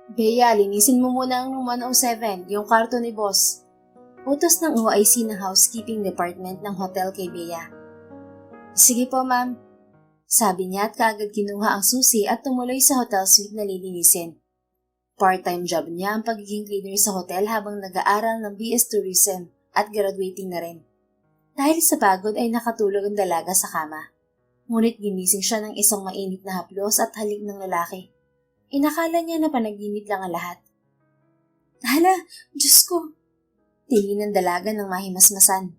Bea, linisin mo muna ang room 107, yung kwarto ni boss. Utos ng OIC ng housekeeping department ng hotel kay Bea. Sige po, ma'am. Sabi niya at kaagad kinuha ang susi at tumuloy sa hotel suite na lilinisin. Part-time job niya ang pagiging cleaner sa hotel habang nag-aaral ng BS Tourism at graduating na rin. Dahil sa pagod ay nakatulog ang dalaga sa kama. Ngunit ginising siya ng isang mainit na haplos at halik ng lalaki. Inakala niya na panaginip lang ang lahat. Hala, Diyos ko! Tingin ng dalaga ng mahimasmasan.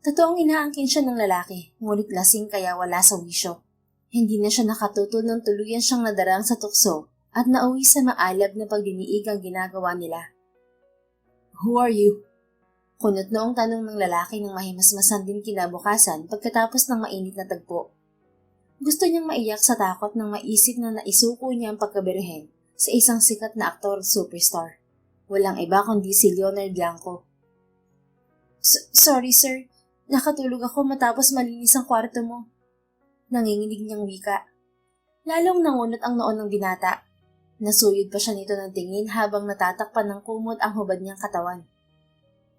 Totoong inaangkin siya ng lalaki, ngunit lasing kaya wala sa wisyo. Hindi na siya nakatutol nang tuluyan siyang nadarang sa tukso at nauwi sa maalab na pagdiniig ang ginagawa nila. Who are you? Kunot noong tanong ng lalaki ng mahimasmasan din kinabukasan pagkatapos ng mainit na tagpo. Gusto niyang maiyak sa takot nang maisip na naisuko niya ang pagkabirhen sa isang sikat na aktor at superstar. Walang iba kundi si Leonard Blanco. Sorry sir, nakatulog ako matapos malinis ang kwarto mo. Nanginginig niyang wika. Lalong nangunot ang noon ng binata. Nasuyod pa siya nito ng tingin habang natatakpan ng kumot ang hubad niyang katawan.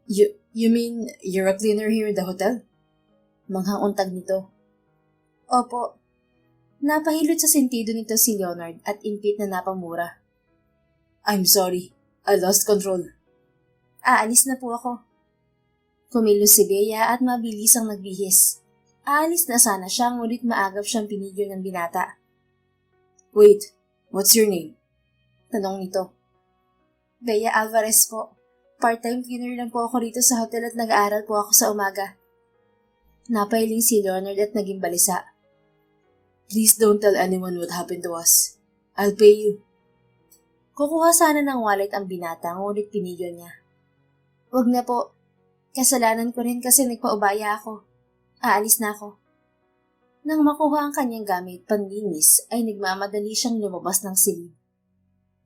You mean you're a cleaner here in the hotel? Manghang untag nito. Opo. Napahilot sa sentido nito si Leonard at impit na napamura. I'm sorry, I lost control. Aalis na po ako. Kumilos si Bea at mabilis ang nagbihis. Aalis na sana siya ngunit maagap siyang pinigil ng binata. Wait, what's your name? Tanong nito. Bea Alvarez po. Part-time cleaner lang po ako rito sa hotel at nag-aaral po ako sa umaga. Napailing si Leonard at naging balisa. Please don't tell anyone what happened to us. I'll pay you. Kukuha sana ng wallet ang binata ngunit pinigil niya. Wag na po. Kasalanan ko rin kasi nagpaubaya ako. Aalis na ako. Nang makuha ang kanyang gamit panlinis ay nagmamadali siyang lumabas ng silid.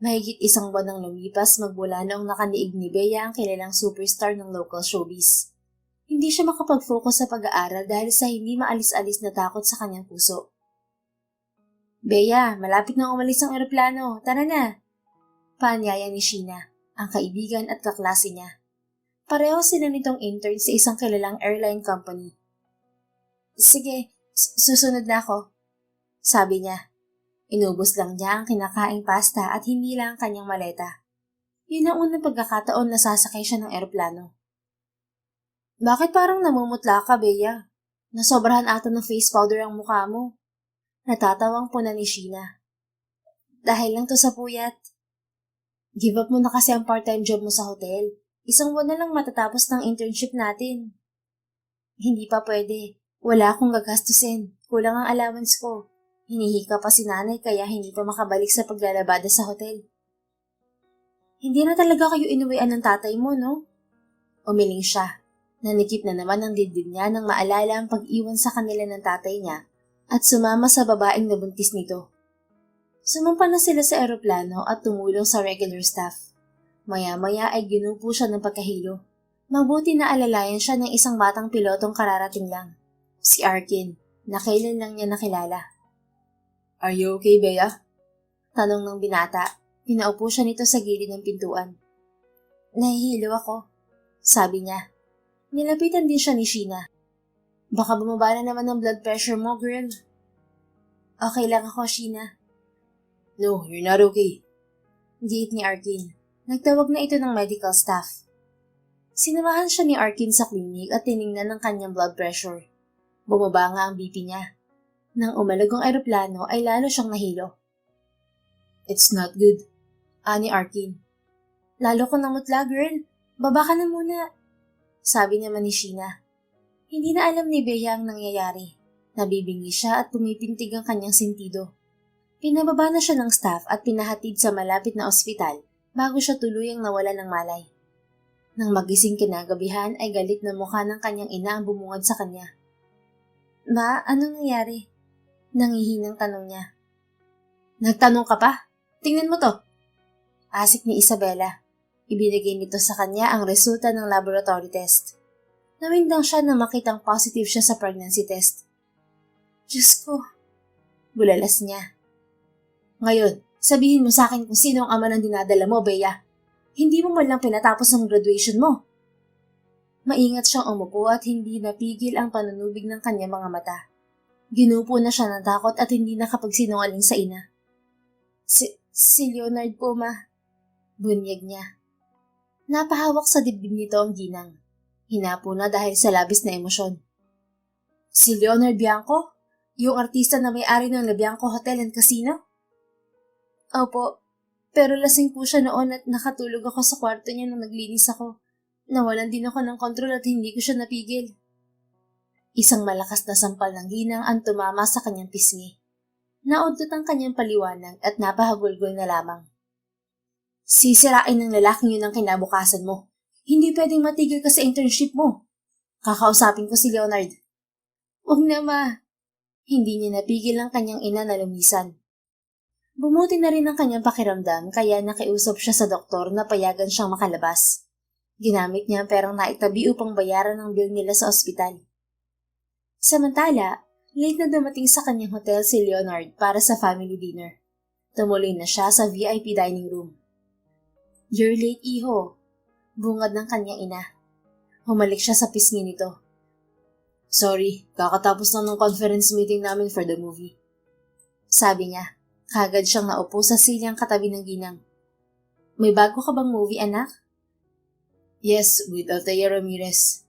Mahigit isang buwan nang lumipas magmula noong nakaniig ni Bea ang kilalang superstar ng local showbiz. Hindi siya makapag-focus sa pag-aaral dahil sa hindi maalis-alis na takot sa kanyang puso. Bea, malapit na umalis ang eroplano. Tara na! Paanyaya ni Sheena, ang kaibigan at kaklase niya. Pareho sila nitong intern sa isang kilalang airline company. Sige, susunod na ako. Sabi niya. Inubos lang niya ang kinakaing pasta at hindi lang ang kanyang maleta. Yun ang unang pagkakataon na sasakay siya ng eroplano. Bakit parang namumutla ka, Bea? Nasobrahan ata ng face powder ang mukha mo. Natatawang puna ni Sheena. Dahil lang to sa puyat. Give up mo na kasi ang part-time job mo sa hotel. Isang buwan na lang matatapos ng internship natin. Hindi pa pwede. Wala akong gagastusin. Kulang ang allowance ko. Hinihika pa si nanay kaya hindi pa makabalik sa paglalabada sa hotel. Hindi na talaga kayo inuwian ng tatay mo, no? Umiling siya. Nanikip na naman ang dibdib niya nang maalala ang pag-iwan sa kanila ng tatay niya at sumama sa babaeng nabuntis nito. Sumampa na sila sa eroplano at tumulong sa regular staff. Maya-maya ay ginupo siya ng pagkahilo. Mabuti na alalayan siya ng isang batang pilotong kararating lang. Si Arkin, na kailan lang niya nakilala. Are you okay, Bea? Tanong ng binata. Pinaupo siya nito sa gilid ng pintuan. Nahihilo ako, sabi niya. Nilapitan din siya ni Sheena. Baka bumaba na naman ang blood pressure mo, girl. Okay lang ako, Sheena. No, you're not okay. Giit ni Arkin. Nagtawag na ito ng medical staff. Sinamahan siya ni Arkin sa klinik at tiningnan ng kanyang blood pressure. Bumaba nga ang BP niya. Nang umalag ang eroplano ay lalo siyang nahilo. It's not good, ani Arkin. Lalo ko namutla, girl. Baba ka na muna. Sabi naman ni Sheena. Hindi na alam ni Bea ang nangyayari. Nabibingi siya at pumipintig ang kanyang sentido. Pinababa na siya ng staff at pinahatid sa malapit na ospital bago siya tuluyang nawala ng malay. Nang magising kinagabihan ay galit na mukha ng kanyang ina ang bumungad sa kanya. Ma, anong nangyari? Nangihinang tanong niya. Nagtanong ka pa? Tingnan mo to. Asik ni Isabela. Ibinigay nito sa kanya ang resulta ng laboratory test. Nawindang siya na makitang positive siya sa pregnancy test. Diyos ko. Bulalas niya. Ngayon, Sabihin mo sa akin kung sino ang ama ng dinadala mo, Bea. Hindi mo man lang pinatapos ang graduation mo. Maingat siyang umupo at hindi napigil ang panunubig ng kanyang mga mata. Ginupo na siya ng takot at hindi nakapagsinungaling sa ina. Si Leonard po, ma. Bunyag niya. Napahawak sa dibdib nito ang ginang. Hinapo na dahil sa labis na emosyon. Si Leonard Bianco? Yung artista na may-ari ng La Bianco Hotel and Casino? Opo, pero lasing po siya noon at nakatulog ako sa kwarto niya nung naglinis ako. Nawalan din ako ng kontrol at hindi ko siya napigil. Isang malakas na sampal ng ginang ang tumama sa kanyang pisngi. Naudot ang kanyang paliwanag at napahagulgol na lamang. Sisirain ng lalaking yun ang kinabukasan mo. Hindi pwedeng matigil ka sa internship mo. Kakausapin ko si Leonard. Huwag na, ma. Hindi niya napigil ang kanyang ina na lumisan. Bumuti na rin ang kanyang pakiramdam kaya nakiusap siya sa doktor na payagan siyang makalabas. Ginamit niya ang perang naitabi upang bayaran ang bill nila sa ospital. Samantala, late na dumating sa kanyang hotel si Leonard para sa family dinner. Tumuloy na siya sa VIP dining room. You're late, iho. Bungad ng kanyang ina. Humalik siya sa pisngi nito. Sorry, kakatapos lang ng conference meeting namin for the movie. Sabi niya, kagad siyang naupo sa silyang katabi ng ginang. May bago ka bang movie, anak? Yes, with Althea Ramirez.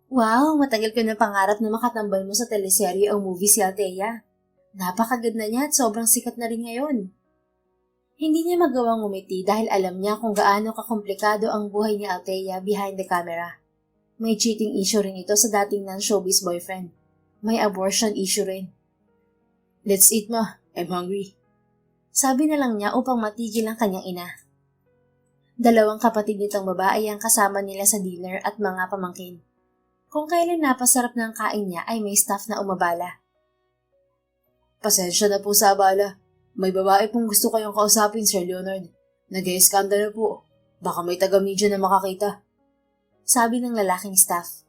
Wow, matagal ko na pangarap na makatambal mo sa teleserye o movie si Althea. Napakaganda niya at sobrang sikat na rin ngayon. Hindi niya magawang ngumiti dahil alam niya kung gaano kakomplikado ang buhay ni Althea behind the camera. May cheating issue rin ito sa dating non-showbiz boyfriend. May abortion issue rin. Let's eat, ma. I'm hungry. Sabi na lang niya upang matigil ang kanyang ina. Dalawang kapatid nitong babae ang kasama nila sa dinner at mga pamangkin. Kung kailan napasarap ng kain niya ay may staff na umabala. Pasensya na po sa abala. May babae pong gusto kayong kausapin, Sir Leonard. Nag-e-skandalo po. Baka may taga-media na makakita. Sabi ng lalaking staff.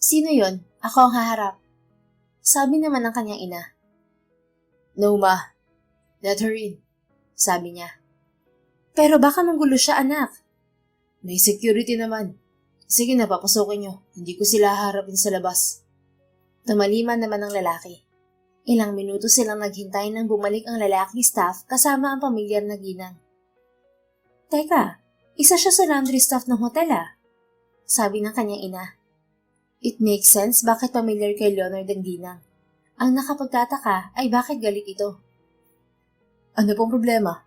Sino yon? Ako ang haharap. Sabi naman ng kanyang ina. No, ma. Let her in. Sabi niya. Pero baka manggulo siya, anak. May security naman. Sige na, papasokin niyo. Hindi ko sila haharapin sa labas. Tumaliman naman ng lalaki. Ilang minuto silang naghintay nang bumalik ang lalaking staff kasama ang pamilyar na ginang. Teka, isa siya sa laundry staff ng hotel Sabi ng kanyang ina. It makes sense bakit pamilyar kay Leonard ang ginang. Ang nakapagtataka ay bakit galit ito. Ano pong problema?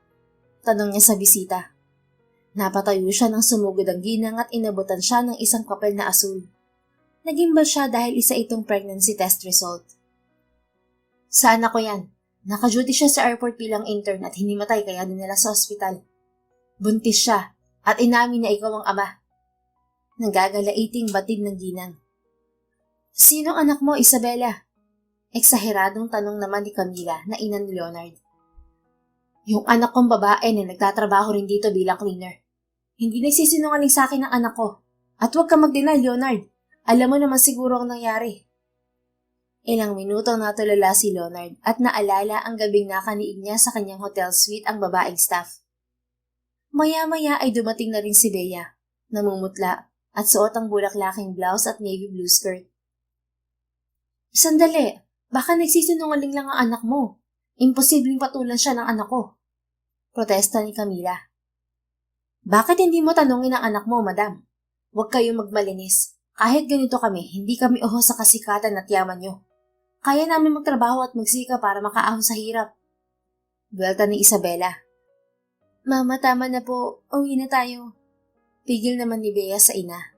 Tanong niya sa bisita. Napatayo siya nang sumugod ang ginang at inabutan siya ng isang papel na asul. Nagimbal siya dahil isa itong pregnancy test result. Sa anak ko yan. Naka-duty siya sa airport bilang intern at hinimatay kaya dinala sa ospital. Buntis siya at inamin niya ikaw ang ama. Nagagalaiting batid ng ginang. Sinong anak mo, Isabela? Eksaheradong tanong naman ni Camila na ina ni Leonard. Yung anak kong babae na nagtatrabaho rin dito bilang cleaner. Hindi nagsisinungaling sa akin ang anak ko. At huwag ka mag-deny, Leonard. Alam mo naman siguro ang nangyari. Ilang minuto natulala si Leonard at naalala ang gabing nakaniig niya sa kanyang hotel suite ang babaeng staff. Maya-maya ay dumating na rin si Bea, namumutla at suot ang bulaklaking blouse at navy blue skirt. Sandali, baka nagsisinungaling lang ang anak mo. Imposibleng patulan siya ng anak ko. Protesta ni Camila. Bakit hindi mo tanungin ang anak mo, madam? Huwag kayong magmalinis. Kahit ganito kami, hindi kami uho sa kasikatan at yaman nyo. Kaya namin magtrabaho at magsika para makaahon sa hirap. Buwelta ni Isabela. Mama, tama na po. Uwi na tayo. Pigil naman ni Bea sa ina.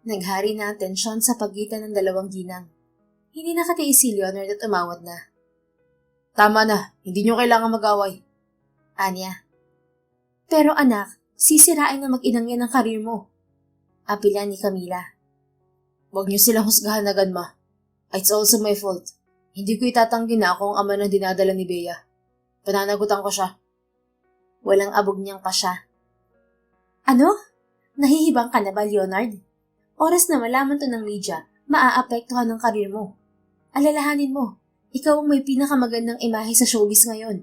Naghari na ang tensyon sa pagitan ng dalawang ginang. Hindi nakatiis si Leonard at umawat na. Tama na, hindi nyo kailangan mag-away. Anya. Pero anak, sisirain na mag-inang yan ang karir mo. Apila ni Camila. Huwag nyo silang husgahan agad, ma. It's also my fault. Hindi ko itatanggi na ako ang ama ng dinadala ni Bea. Pananagutan ko siya. Walang abog niyang pa siya. Ano? Nahihibang ka na ba, Leonard? Oras na malaman to ng media, maaapektuhan ang karir mo. Alalahanin mo, ikaw ang may pinakamagandang imahe sa showbiz ngayon.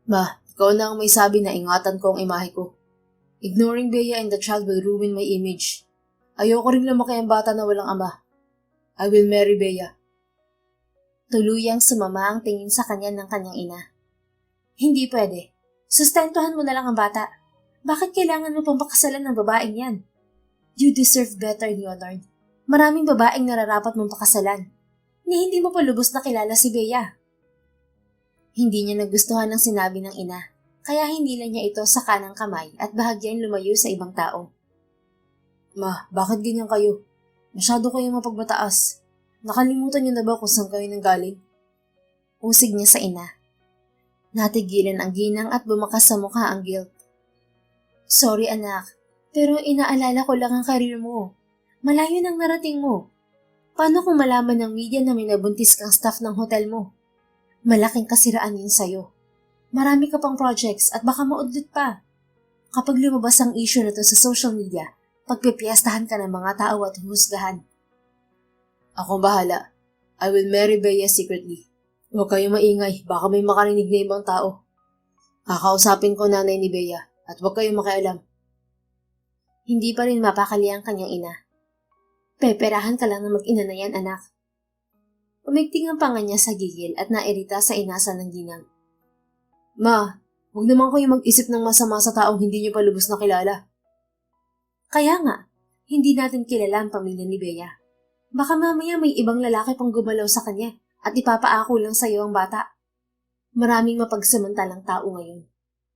Ma, ikaw na ang may sabi na ingatan ko ang imahe ko. Ignoring Bea and the child will ruin my image. Ayoko rin lumaki ang bata na walang ama. I will marry Bea. Tuluyang sumama ang tingin sa kanya ng kanyang ina. Hindi pwede. Sustentuhan mo na lang ang bata. Bakit kailangan mo pang pakasalan ng babaeng yan? You deserve better, Leonard. Maraming babaeng nararapat mong pakasalan. Ni hindi mo pa lubos na kilala si Bea. Hindi niya nagustuhan ang sinabi ng ina, kaya hinila niya ito sa kanang kamay at bahagyang lumayo sa ibang tao. Ma, bakit ganyan kayo? Masyado kayong mapagmataas. Nakalimutan niyo na ba kung saan kayo nanggaling? Usig niya sa ina. Natigilan ang ginang at bumakas sa mukha ang guilt. Sorry anak, pero inaalala ko lang ang karir mo. Malayo nang narating mo. Paano kung malaman ng media na may nabuntis kang staff ng hotel mo? Malaking kasiraan yun sa'yo. Marami ka pang projects at baka maudlot pa. Kapag lumabas ang issue na to sa social media, pagpipiyastahan ka ng mga tao at huhusgahan. Akong bahala. I will marry Bea secretly. Huwag kayo maingay, baka may makarinig na ibang tao. Kakausapin ko nanay ni Bea at huwag kayong makialam. Hindi pa rin mapakali ang kanyang ina. Peperahan ka lang na mag-ina na yan, anak. Umigting ang panga niya sa gigil at nairita sa inasa ng ginang. Ma, huwag naman kayo mag-isip ng masama sa taong hindi niyo pa lubos na kilala. Kaya nga, hindi natin kilala ang pamilya ni Bea. Baka mamaya may ibang lalaki pang gumalaw sa kanya at ipapaako lang sa iyo ang bata. Maraming mapagsamantalang tao ngayon.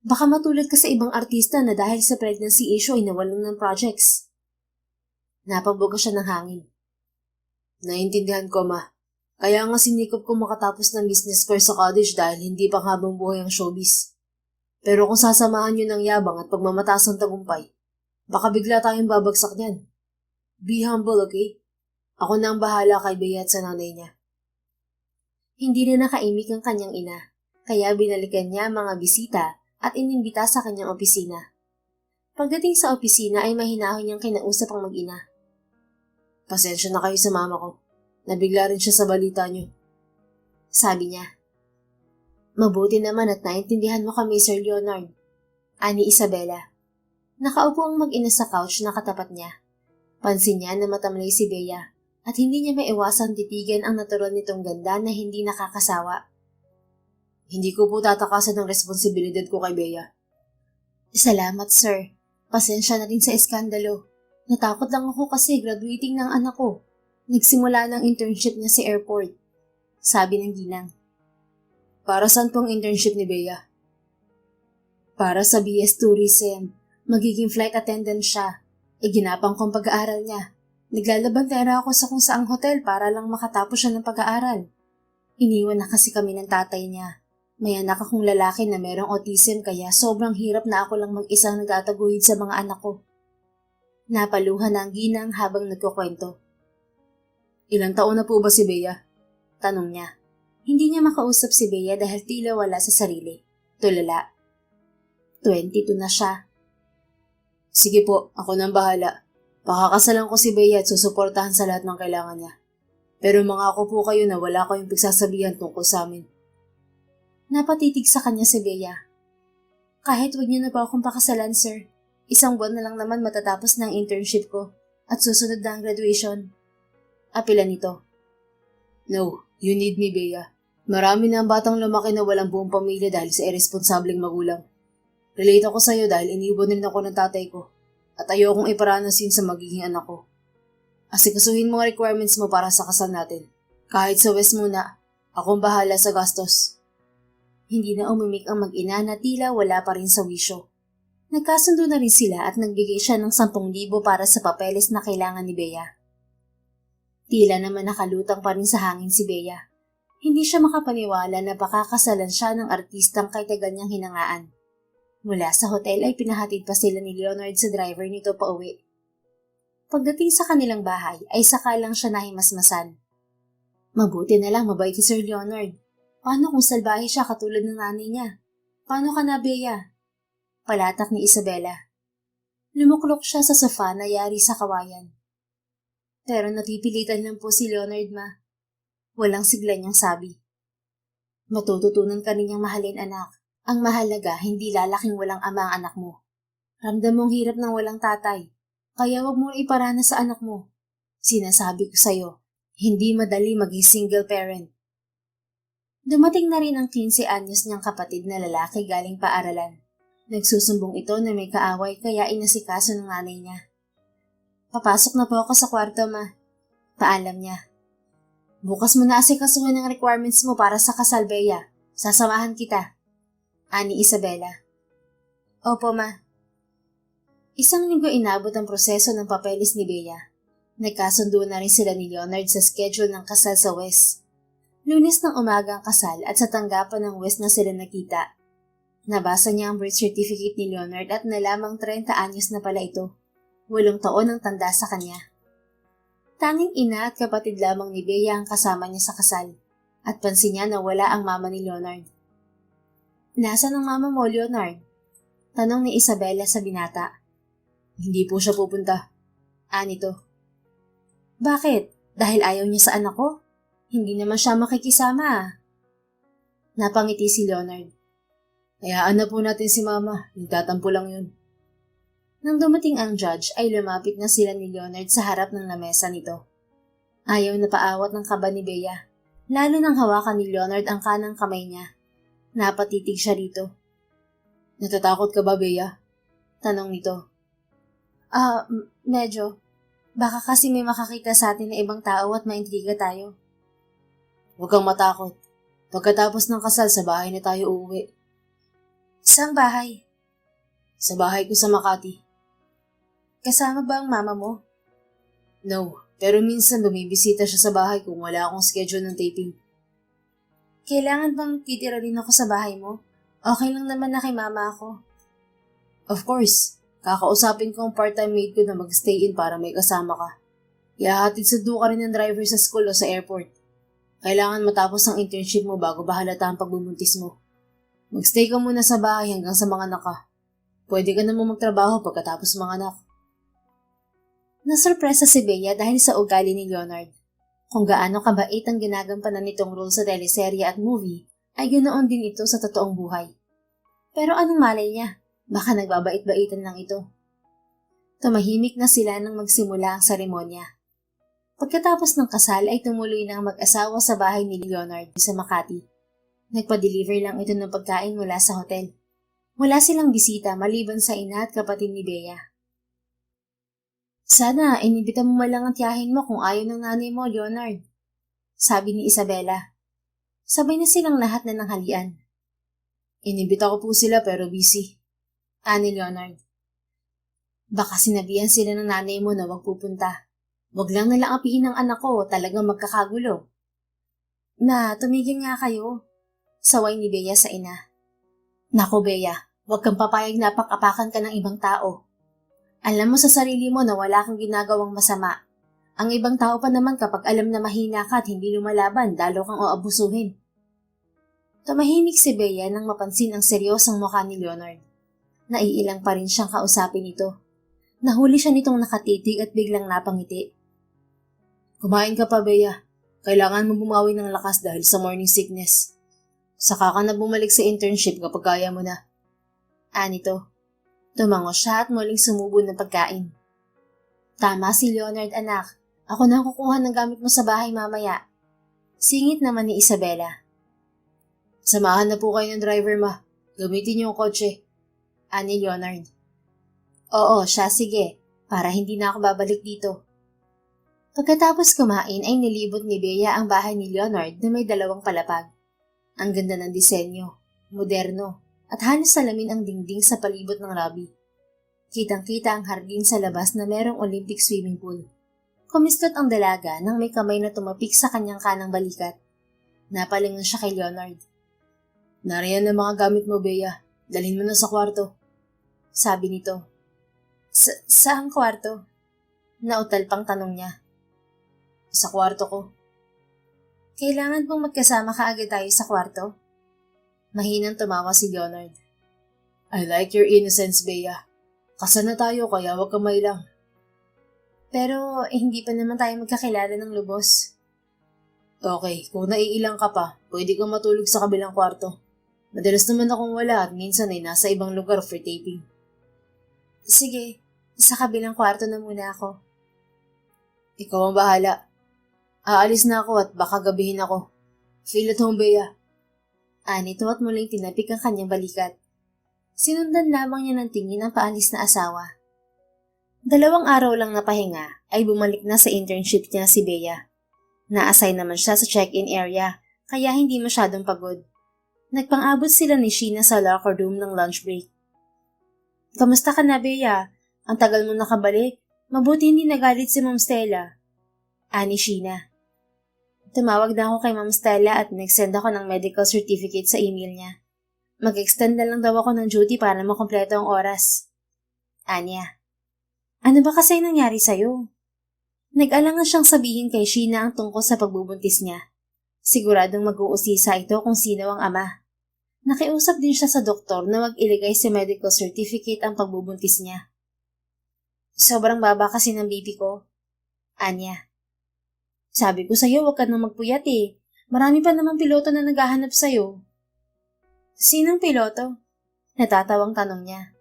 Baka matulad ka sa ibang artista na dahil sa pregnancy issue ay nawalan ng projects. Napabuga siya ng hangin. Naintindihan ko, ma. Kaya nga sinikap ko makatapos ng business course sa college dahil hindi pang habang buhay ang showbiz. Pero kung sasamahan nyo ng yabang at pagmamataas ng tagumpay, baka bigla tayong babagsak niyan. Be humble, okay? Ako na ang bahala kay Bea at sa nanay niya. Hindi na nakaimik ang kanyang ina, kaya binalikan niya ang mga bisita at inimbita sa kanyang opisina. Pagdating sa opisina ay mahinahon niyang kinausap ang mag-ina. Pasensya na kayo sa mama ko. Nabigla rin siya sa balita niyo. Sabi niya. Mabuti naman at naintindihan mo kami, Sir Leonard. Ani Isabela. Nakaupo ang mag-ina sa couch na katapat niya. Pansin niya na matamlay si Bea at hindi niya maiwasang titigan ang natural nitong ganda na hindi nakakasawa. Hindi ko po tatakasan ng responsibilidad ko kay Bea. Salamat, sir. Pasensya na rin sa eskandalo. Natakot lang ako kasi graduating ng anak ko. Nagsimula ng internship niya sa airport. Sabi ng ginang. Para saan pong internship ni Bea? Para sa BS Tourism. Magiging flight attendant siya. Iginapang kong pag-aaral niya. Naglalabantera ako sa kung saang hotel para lang makatapos siya ng pag-aaral. Iniwan na kasi kami ng tatay niya. May anak akong lalaki na merong autism kaya sobrang hirap na ako lang mag-isang nagtataguyod sa mga anak ko. Napaluhan ang ginang habang nagkukwento. Ilang taon na po ba si Bea? Tanong niya. Hindi niya makausap si Bea dahil tila wala sa sarili. Tulala. 22 na siya. Sige po, ako nang bahala. Pakakasalan ko si Bea at susuportahan sa lahat ng kailangan niya. Pero mangako po kayo na wala kayong pagsasabihan tungkol sa amin. Napatitig sa kanya si Bea. Kahit wag niyo na po akong pakasalan, sir. Isang buwan na lang naman matatapos na ang internship ko at susunod na ang graduation. Apila nito. No, you need me, Bea. Marami na ang batang lumaki na walang buong pamilya dahil sa irresponsableng magulang. Relate ako sa'yo dahil iniwan rin ako ng tatay ko at ayokong iparanasin sa magiging anak ko. Asikasuhin mo ang requirements mo para sa kasal natin. Kahit sa West muna, akong bahala sa gastos. Hindi na umimik ang mag-ina na tila wala pa rin sa wisyo. Nagkasundo na rin sila at nagbigay siya ng 10,000 para sa papeles na kailangan ni Bea. Tila naman nakalutang pa rin sa hangin si Bea. Hindi siya makapaniwala na pakakasalan siya ng artistang kay tagal niyang hinangaan. Mula sa hotel ay pinahatid pa sila ni Leonard sa driver nito pa uwi. Pagdating sa kanilang bahay ay saka lang siya nahimasmasan. Mabuti na lang mabait si Sir Leonard. Paano kung salbahe siya katulad ng nanay niya? Paano ka na, Bea? Palatak ni Isabela. Lumuklok siya sa sofa na yari sa kawayan. Pero napipilitan lang po si Leonard, ma. Walang sigla niyang sabi. Matututunan ka ninyang mahalin, anak. Ang mahalaga, hindi lalaking walang ama ang anak mo. Ramdam mong hirap ng walang tatay, kaya wag mo iparana sa anak mo. Sinasabi ko sa'yo, hindi madali maging single parent. Dumating na rin ang 15 anyos niyang kapatid na lalaki galing paaralan. Nagsusumbong ito na may kaaway kaya inasikaso ng nanay niya. Papasok na po ako sa kwarto, ma. Paalam niya. Bukas mo na asikasuhin ang requirements mo para sa kasal, Bea. Sasamahan kita. Ani Isabela. Opo, ma. Isang linggo inabot ang proseso ng papeles ni Bea. Nagkasundo na rin sila ni Leonard sa schedule ng kasal sa West. Lunes ng umaga ang kasal at sa tanggapan ng West na sila nakita. Nabasa niya ang birth certificate ni Leonard at nalamang 30 anyos na pala ito. 8 taon ang tanda sa kanya. Tanging ina at kapatid lamang ni Bea ang kasama niya sa kasal at pansin niya na wala ang mama ni Leonard. Nasaan ang mama mo, Leonard? Tanong ni Isabela sa binata. Hindi po siya pupunta. Anito. Bakit? Dahil ayaw niya sa anak ko? Hindi naman siya makikisama. Napangiti si Leonard. Hayaan na po natin si mama. Nagtatampo lang yun. Nang dumating ang judge ay lumapit na sila ni Leonard sa harap ng lamesa nito. Ayaw na paawat ng kaba ni Bea. Lalo nang hawakan ni Leonard ang kanang kamay niya. Napatitig siya rito. Natatakot ka ba, Bea? Tanong nito. Medyo. Baka kasi may makakita sa atin na ibang tao at maintriga tayo. Huwag kang matakot. Pagkatapos ng kasal sa bahay na tayo uuwi. Saang bahay? Sa bahay ko sa Makati. Kasama ba ang mama mo? No, pero minsan bumibisita siya sa bahay kung wala akong schedule ng taping. Kailangan bang titira rin ako sa bahay mo? Okay lang naman na kay mama ako. Of course. Kakausapin ko ang part-time maid ko na mag-stay in para may kasama ka. Ihahatid sundo ka rin ng driver sa school o sa airport. Kailangan matapos ang internship mo bago ba halata ang pagbubuntis mo. Mag-stay ka muna sa bahay hanggang sa mga anak ka. Pwede ka namang magtrabaho pagkatapos mga anak. Nasurpresa si Bea dahil sa ugali ni Leonard. Kung gaano kabait ang ginagampanan nitong role sa teleserye at movie, ay ganoon din ito sa totoong buhay. Pero anong malay niya? Baka nagbabait-baitan lang ito. Tumahimik na sila nang magsimula ang seremonya. Pagkatapos ng kasal ay tumuloy na ang mag-asawa sa bahay ni Leonard sa Makati. Nagpa-deliver lang ito ng pagkain mula sa hotel. Wala silang bisita maliban sa ina at kapatid ni Bea. Sana inibita mo malang ang tiyahin mo kung ayaw ng nanay mo, Leonard. Sabi ni Isabela. Sabay na silang lahat na nanghalian. Inibita ko po sila pero busy. Ani Leonard. Baka sinabihan sila ng nanay mo na wag pupunta. Wag lang nalang apihin ng anak ko, talagang magkakagulo. Na, tumigil nga kayo. Saway ni Bea sa ina. Nako Bea, wag kang papayag na apak-apakan ka ng ibang tao. Alam mo sa sarili mo na wala kang ginagawang masama. Ang ibang tao pa naman kapag alam na mahina ka at hindi lumalaban, lalo kang aabusuhin. Tumahimik si Bea nang mapansin ang seryosang mukha ni Leonard. Naiilang pa rin siyang kausapin ito. Nahuli siya nitong nakatitig at biglang napangiti. Kumain ka pa, Bea. Kailangan mo bumawi ng lakas dahil sa morning sickness. Saka ka na bumalik sa internship kapag kaya mo na. Anito. Tumango siya at muling sumubo ng pagkain. Tama si Leonard, anak. Ako na kukuha ng gamit mo sa bahay mamaya. Singit naman ni Isabela. Samahan na po kayo ng driver, ma. Gamitin niyo ang kotse. Ani Leonard. Oo, siya sige. Para hindi na ako babalik dito. Pagkatapos kumain ay nilibot ni Bea ang bahay ni Leonard na may 2 palapag. Ang ganda ng disenyo, moderno, at halos salamin ang dingding sa palibot ng lobby. Kitang-kita ang hardin sa labas na merong Olympic swimming pool. Kumistot ang dalaga nang may kamay na tumapik sa kanyang kanang balikat. Napalingon siya kay Leonard. Nariyan ang mga gamit mo, Bea. Dalhin mo na sa kwarto. Sabi nito. Saang kwarto? Nautal pang tanong niya. Sa kwarto ko. Kailangan pong magkasama kaagad tayo sa kwarto? Mahinang tumawa si Leonard. I like your innocence, Bea. Kasal na tayo kaya huwag kang mailang. Pero hindi pa naman tayo magkakilala ng lubos. Okay, kung naiilang ka pa, pwede kang matulog sa kabilang kwarto. Madalas naman akong wala at minsan ay nasa ibang lugar for taping. Sige, sa kabilang kwarto na muna ako. Ikaw ang bahala. Aalis na ako at baka gabihin ako. Feel at home, Bea. Nito at muling tinapik ang kanyang balikat. Sinundan lamang niya ng tingin ang paalis na asawa. 2 araw lang na pahinga ay bumalik na sa internship niya si Bea. Na-assign naman siya sa check-in area kaya hindi masyadong pagod. Nagpang-abot sila ni Sheena sa locker room ng lunch break. Kamusta ka na, Bea? Ang tagal mo nakabalik. Mabuti hindi nagalit si Ma'am Stella. Ani Sheena. Tumawag na ako kay Ma'am Stella at nag-send ako ng medical certificate sa email niya. Mag-extend na lang daw ako ng duty para makompleto ang oras. Anya. Ano ba kasi nangyari sa'yo? Nag-alangan siyang sabihin kay Sheena ang tungkol sa pagbubuntis niya. Siguradong mag-uusisa ito kung sino ang ama. Nakiusap din siya sa doktor na mag-iligay sa medical certificate ang pagbubuntis niya. Sobrang baba kasi ng BP ko. Anya. Sabi ko sa'yo, huwag ka nang magpuyat eh. Marami pa namang piloto na naghahanap sa'yo. Sinong piloto? Natatawang tanong niya.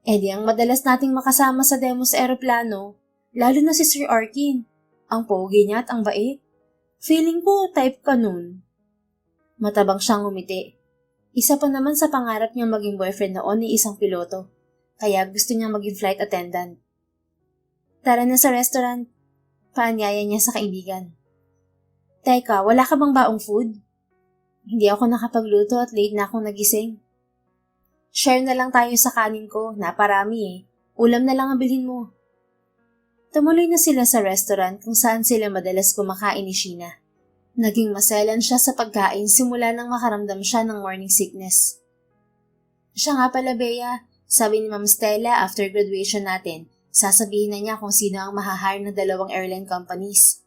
Di ang madalas nating makasama sa demo sa eroplano, lalo na si Sir Arkin. Ang pogi niya at ang bait. Feeling ko type ka nun. Matabang siyang umiti. Isa pa naman sa pangarap niyang maging boyfriend noon ni isang piloto, kaya gusto niyang maging flight attendant. Tara na sa restaurant. Paanyaya niya sa kaibigan. Teka, wala ka bang baong food? Hindi ako nakapagluto at late na akong nagising. Share na lang tayo sa kanin ko, naparami eh. Ulam na lang ang bilhin mo. Tumuloy na sila sa restaurant kung saan sila madalas kumakain ni Sheena. Naging maselan siya sa pagkain simula nang makaramdam siya ng morning sickness. Siya nga pala, Bea, sabi ni Ma'am Stella after graduation natin, sasabihin na niya kung sino ang mahahire ng 2 airline companies.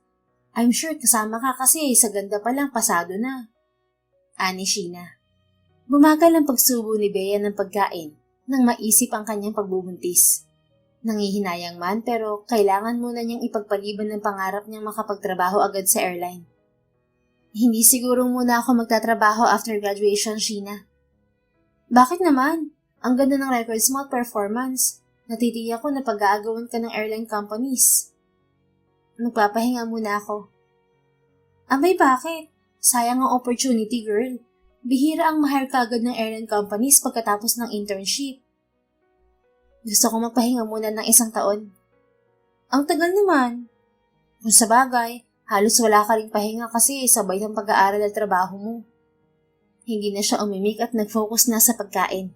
I'm sure kasama ka kasi sa ganda pa lang pasado na. Ani Sheena. Bumagal ang pagsubo ni Bea ng pagkain nang maisip ang kanyang pagbubuntis. Nangihinayang man pero kailangan muna niyang ipagpaliban ng pangarap niyang makapagtrabaho agad sa airline. Hindi siguro muna ako magtatrabaho after graduation, Sheena. Bakit naman? Ang ganda ng records mo at performance. Natitiyak ko na pag-aagawan ka ng airline companies. Magpapahinga muna ako. Abay, bakit? Sayang ang opportunity, girl. Bihira ang ma-hire ka agad ng airline companies pagkatapos ng internship. Gusto ko magpahinga muna ng 1 taon. Ang tagal naman. Kung sa bagay, halos wala ka ring pahinga kasi sabay ng pag-aaral at trabaho mo. Hindi na siya umimik at nag-focus na sa pagkain.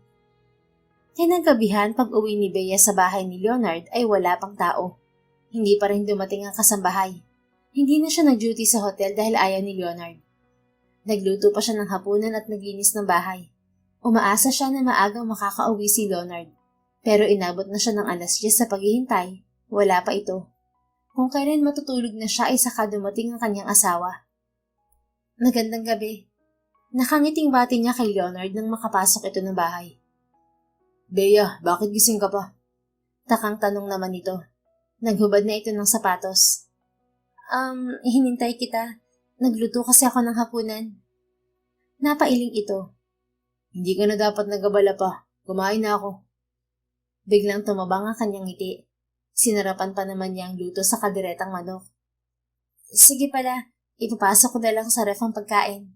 Kinagabihan pag-uwi ni Bea sa bahay ni Leonard ay wala pang tao. Hindi pa rin dumating ang kasambahay. Hindi na siya nag-duty sa hotel dahil ayaw ni Leonard. Nagluto pa siya ng hapunan at naglinis ng bahay. Umaasa siya na maagang makakauwi si Leonard. Pero inabot na siya ng 10:00 sa paghihintay. Wala pa ito. Kung kailan matutulog na siya ay saka dumating ang kanyang asawa. Magandang gabi. Nakangiting bati niya kay Leonard nang makapasok ito ng bahay. Bea, bakit gising ka pa? Takang tanong naman ito. Naghubad na ito ng sapatos. Hinintay kita. Nagluto kasi ako ng hapunan. Napailing ito. Hindi ka na dapat nagabala pa. Kumain na ako. Biglang tumabang ang kanyang ngiti. Sinarapan pa naman niya ang luto sa kadiretang manok. Sige pala, ipapasok ko na lang sa ref ang pagkain.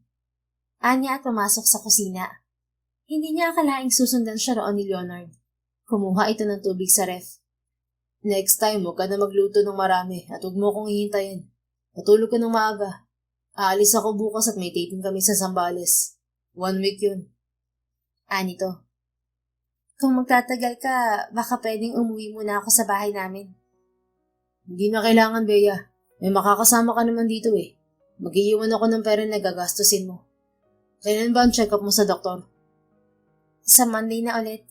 Anya at pumasok sa kusina. Hindi niya akalaing susundan siya roon ni Leonard. Kumuha ito ng tubig sa ref. Next time, huwag ka na magluto ng marami at huwag mo akong hihintayin. Matulog ka ng maaga. Aalis ako bukas at may taping kami sa Zambales. 1 week yun. Anito. Kung magtatagal ka, baka pwedeng umuwi muna ako sa bahay namin. Hindi na kailangan, Bea. May makakasama ka naman dito eh. Mag-iiwan ako ng pera na gagastusin mo. Kailan ba ang check-up mo sa doktor? Sa Monday na ulit.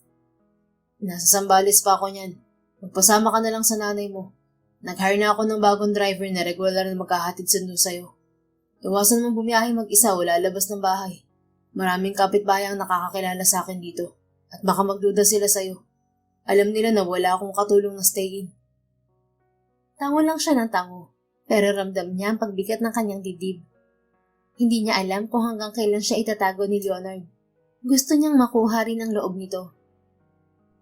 Nasa Zambales pa ako niyan. Magpasama ka na lang sa nanay mo. Nag-hire na ako ng bagong driver na regular na maghahatid sundo sa'yo. Iwasan mong bumiyahe mag-isa o lalabas ng bahay. Maraming kapitbahay ang nakakakilala sa akin dito. At baka magduda sila sa'yo. Alam nila na wala akong katulong na stay-in. Tango lang siya ng tango, pero ramdam niya ang pagbigat ng kanyang dibdib. Hindi niya alam kung hanggang kailan siya itatago ni Leonard. Gusto niyang makuha rin ang loob nito.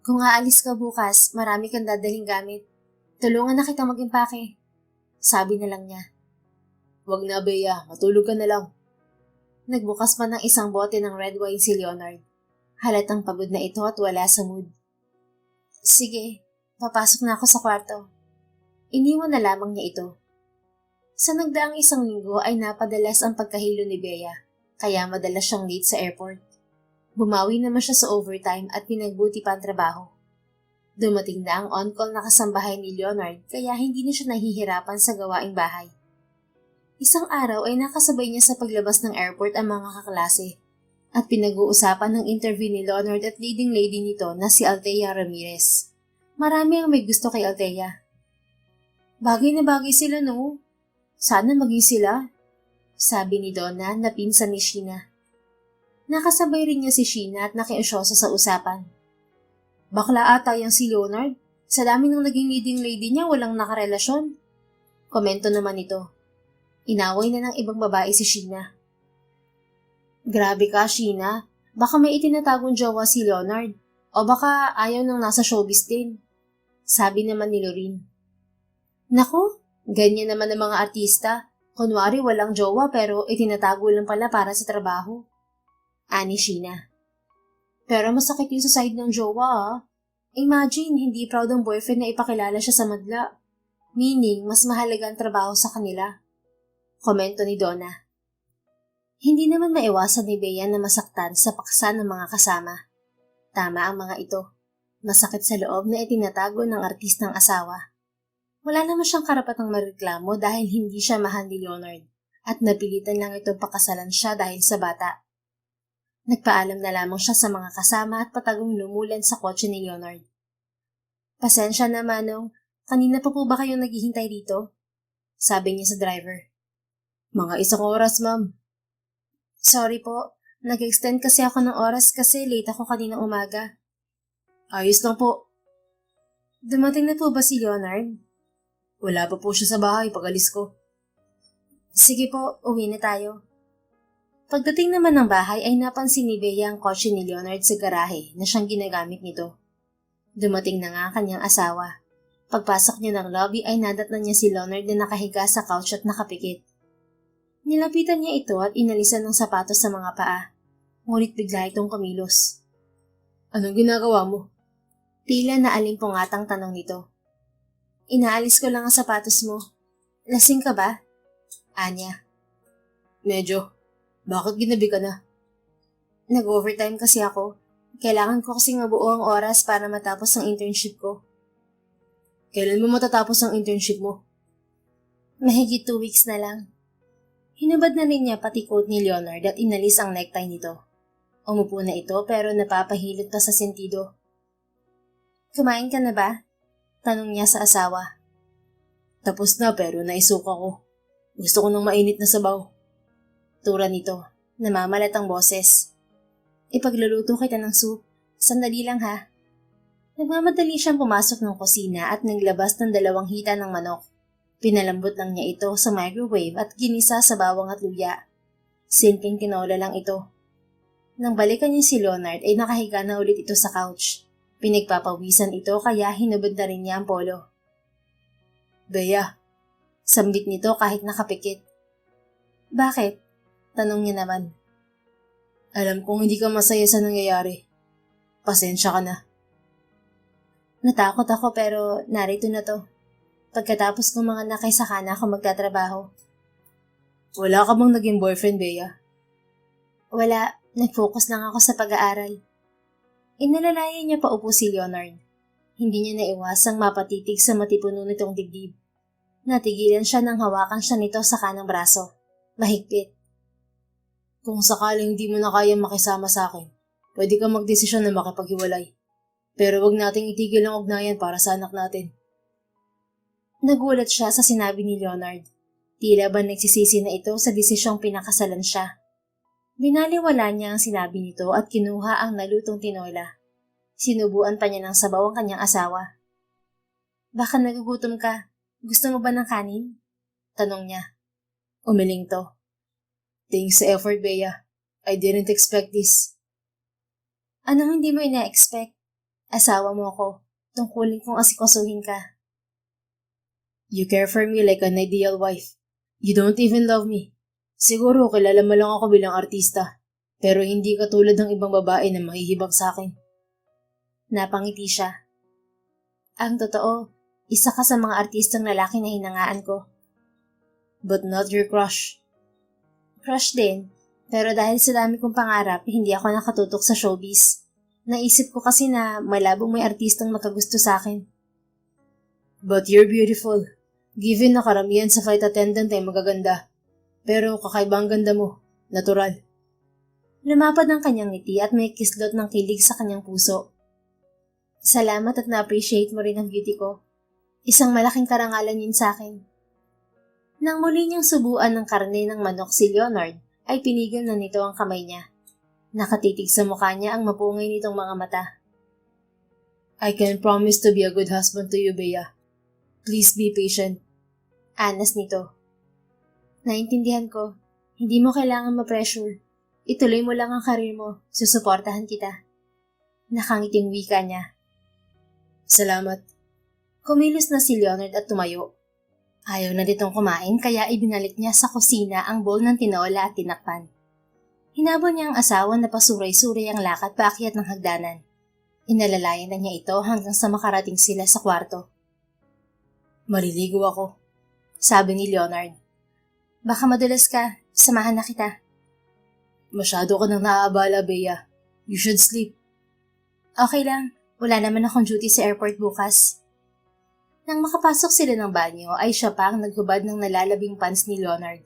Kung aalis ka bukas, marami kang dadaling gamit. Tulungan na kita mag-impake. Sabi na lang niya. Wag na, Bea. Matulog ka na lang. Nagbukas pa ng isang bote ng red wine si Leonard. Halatang pagod na ito at wala sa mood. Sige, papasok na ako sa kwarto. Iniwan na lamang niya ito. Sa nagdaang isang linggo ay napadalas ang pagkahilo ni Bea, kaya madalas siyang late sa airport. Bumawi naman siya sa overtime at pinagbuti pa ang trabaho. Dumating na ang on-call na kasambahay ni Leonard kaya hindi na siya nahihirapan sa gawaing bahay. Isang araw ay nakasabay niya sa paglabas ng airport ang mga kaklase at pinag-uusapan ng interview ni Leonard at leading lady nito na si Althea Ramirez. Marami ang may gusto kay Althea. Bagay na bagay sila, no? Sana maging sila, sabi ni Donna na pinsan ni Sheena. Nakasabay rin niya si Sheena at nakiusyoso sa usapan. Bakla ata yang si Leonard. Sa dami ng naging leading lady niya, walang nakarelasyon. Komento naman ito. Inaway na ng ibang babae si Sheena. Grabe ka, Sheena. Baka may itinatagong jowa si Leonard. O baka ayaw nang nasa showbiz din. Sabi naman ni Lorene. Naku, ganyan naman ang mga artista. Kunwari walang jowa pero itinatago lang pala para sa trabaho. Ani Sheena. Pero masakit yun sa side ng jowa ah. Imagine, hindi proud ang boyfriend na ipakilala siya sa madla. Meaning, mas mahalaga ang trabaho sa kanila. Komento ni Donna. Hindi naman maiwasan ni Bea na masaktan sa paksa ng mga kasama. Tama ang mga ito. Masakit sa loob na itinatago ng artistang asawa. Wala naman siyang karapatang mareklamo dahil hindi siya mahal ni Leonard at napilitan lang itong pakasalan siya dahil sa bata. Nagpaalam na lamang siya sa mga kasama at patagong lumulan sa kotse ni Leonard. Pasensya na, Manong. Kanina pa po ba kayong naghihintay dito? Sabi niya sa driver. Mga 1 oras, ma'am. Sorry po. Nag-extend kasi ako ng oras kasi late ako kaninang umaga. Ayos lang po. Dumating na po ba si Leonard? Wala pa po siya sa bahay pag-alis ko. Sige po, uwi na tayo. Pagdating naman ng bahay ay napansin ni Bea ang kotse ni Leonard sa garahe na siyang ginagamit nito. Dumating na nga ang kanyang asawa. Pagpasok niya ng lobby ay nadatnan niya si Leonard na nakahiga sa couch at nakapikit. Nilapitan niya ito at inalisan ng sapatos sa mga paa. Ngunit bigla itong kumilos. Anong ginagawa mo? Tila naalimpungatang tanong nito. Inaalis ko lang ang sapatos mo. Lasing ka ba? Anya. Medyo. Bakit ginabi ka na? Nag-overtime kasi ako. Kailangan ko kasing mabuo ang oras para matapos ang internship ko. Kailan mo matatapos ang internship mo? Mahigit 2 weeks na lang. Hinubad na rin niya pati coat ni Leonard at inalis ang necktie nito. Umupo na ito pero napapahilot pa sa sentido. Kumain ka na ba? Tanong niya sa asawa. Tapos na pero naisuka ko. Gusto ko ng mainit na sabaw. Tura nito, namamalat ang boses. Ipagluluto kita ng soup. Sandali lang ha. Nagmamadali siyang pumasok ng kusina at naglabas ng 2 hita ng manok. Pinalambot lang niya ito sa microwave at ginisa sa bawang at luya. Simpleng tinola lang ito. Nang balikan niya si Leonard ay nakahiga na ulit ito sa couch. Pinagpapawisan ito kaya hinubad na rin niya ang polo. Bea. Sambit nito kahit nakapikit. Bakit? Tanong niya naman. Alam kong hindi ka masaya sa nangyayari. Pasensya ka na. Natakot ako pero narito na to. Pagkatapos kong mga nakay saka na ako magtatrabaho. Wala ka bang naging boyfriend, Bea? Wala, nag-focus lang ako sa pag-aaral. Inalalayan niya pa upo si Leonard. Hindi niya naiwasang mapatitig sa matipuno nitong dibdib. Natigilan siya nang hawakan siya nito sa kanang braso. Mahigpit. Kung sakaling di mo na kayang makisama sa akin, pwede kang magdesisyon na makipaghiwalay. Pero wag nating itigil ang ugnayan para sa anak natin. Nagulat siya sa sinabi ni Leonard. Tila ba nagsisisi na ito sa desisyong pinakasalan siya. Binaliwala niya ang sinabi nito at kinuha ang nalutong tinola. Sinubuan pa niya ng sabaw ang kanyang asawa. Baka nagugutom ka. Gusto mo ba ng kanin? Tanong niya. Umiling to. Thanks sa effort, Bea. I didn't expect this. Anong hindi mo ina-expect? Asawa mo ako. Tungkulin kong asikasuhin ka. You care for me like an ideal wife. You don't even love me. Siguro kilala mo lang ako bilang artista, pero hindi katulad ng ibang babae na mahihibag sa akin. Napangiti siya. Ang totoo, isa ka sa mga artistang lalaki na hinangaan ko. But not your crush. Crush din, pero dahil sa dami kong pangarap, hindi ako nakatutok sa showbiz. Naisip ko kasi na malabong may artistang makagusto sa akin. But you're beautiful. Given na karamihan sa flight attendant ay magaganda. Pero kakaiba ang ganda mo. Natural. Lumapad ang kanyang ngiti at may kislot ng kilig sa kanyang puso. Salamat at na-appreciate mo rin ang beauty ko. Isang malaking karangalan yun sa akin. Nang muli niyang subuan ng karne ng manok si Leonard, ay pinigil na nito ang kamay niya. Nakatitig sa mukha niya ang mapungay nitong mga mata. I can promise to be a good husband to you, Bea. Please be patient. Anas nito. Naintindihan ko. Hindi mo kailangan ma-pressure. Ituloy mo lang ang karir mo. Susuportahan kita. Nakangiting wika niya. Salamat. Kumilos na si Leonard at tumayo. Ayaw na ditong kumain kaya ibinalik niya sa kusina ang bowl ng tinola at tinakpan. Hinabol niya ang asawa na pasuray-suray ang lakad paakyat ng hagdanan. Inalalayan na niya ito hanggang sa makarating sila sa kwarto. Maliligo ako, sabi ni Leonard. Baka madulas ka, samahan na kita. Masyado ka nang naaabala, Bea. You should sleep. Okay lang, wala naman akong duty sa airport bukas. Nang makapasok sila ng banyo ay siya pa ang naghubad ng nalalabing pants ni Leonard.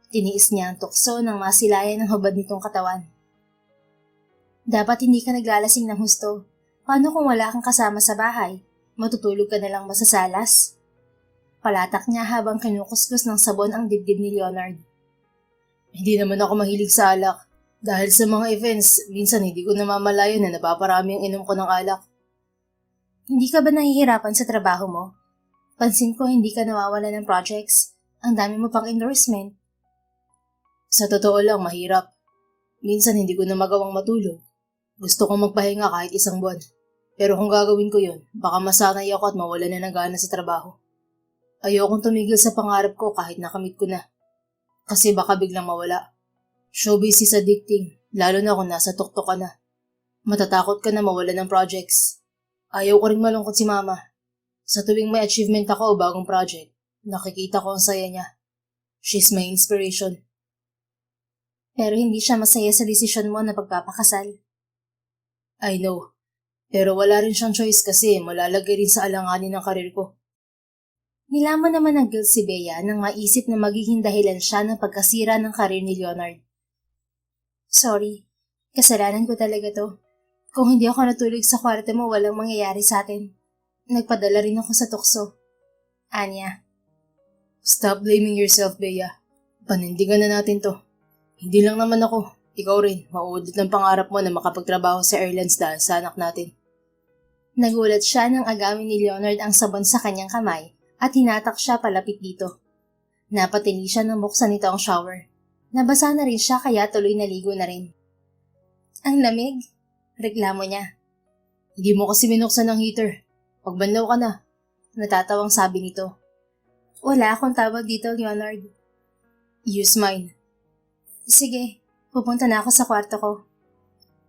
Tiniis niya ang tukso nang masilayan ng hubad nitong katawan. Dapat hindi ka naglalasing ng husto. Paano kung wala kang kasama sa bahay? Matutulog ka na lang ba sa salas? Palatak niya habang kinukuskus ng sabon ang dibdib ni Leonard. Hindi naman ako mahilig sa alak. Dahil sa mga events, minsan hindi ko namamalayan na napaparami ang inom ko ng alak. Hindi ka ba nahihirapan sa trabaho mo? Pansin ko hindi ka nawawala ng projects. Ang dami mo pang endorsement. Sa totoo lang, mahirap. Minsan hindi ko na magawang matulog. Gusto kong magpahinga kahit isang buwan. Pero kung gagawin ko yun, baka masanay ako at mawala na ng gana sa trabaho. Ayokong tumigil sa pangarap ko kahit nakamit ko na. Kasi baka biglang mawala. Showbiz is addicting, lalo na kung nasa tuktok ka na. Matatakot ka na mawala ng projects. Ayaw ko ring malungkot si mama. Sa tuwing may achievement ako o bagong project, nakikita ko ang saya niya. She's my inspiration. Pero hindi siya masaya sa desisyon mo na pagpapakasal. I know. Pero wala rin siyang choice kasi malalagay rin sa alanganin ng karir ko. Nilamon naman ng guilt si Bea nang maisip na magiging dahilan siya ng pagkasira ng karir ni Leonard. Sorry, kasalanan ko talaga to. Kung hindi ako natulog sa kwarto mo, walang mangyayari sa atin. Nagpadala rin ako sa tukso. Anya. Stop blaming yourself, Bea. Panindigan na natin to. Hindi lang naman ako. Ikaw rin, mauudot ng pangarap mo na makapagtrabaho sa airlines dahil sa anak natin. Nagulat siya nang agamin ni Leonard ang sabon sa kanyang kamay at hinatak siya palapit dito. Napatili siya nang buksan nito ang shower. Nabasa na rin siya kaya tuloy naligo na rin. Ang lamig, reklamo niya. Hindi mo kasi minuksan ng heater. Magbanlaw ka na. Natatawang sabi nito. Wala akong tawag dito, Leonard. Use mine. Sige, pupunta na ako sa kwarto ko.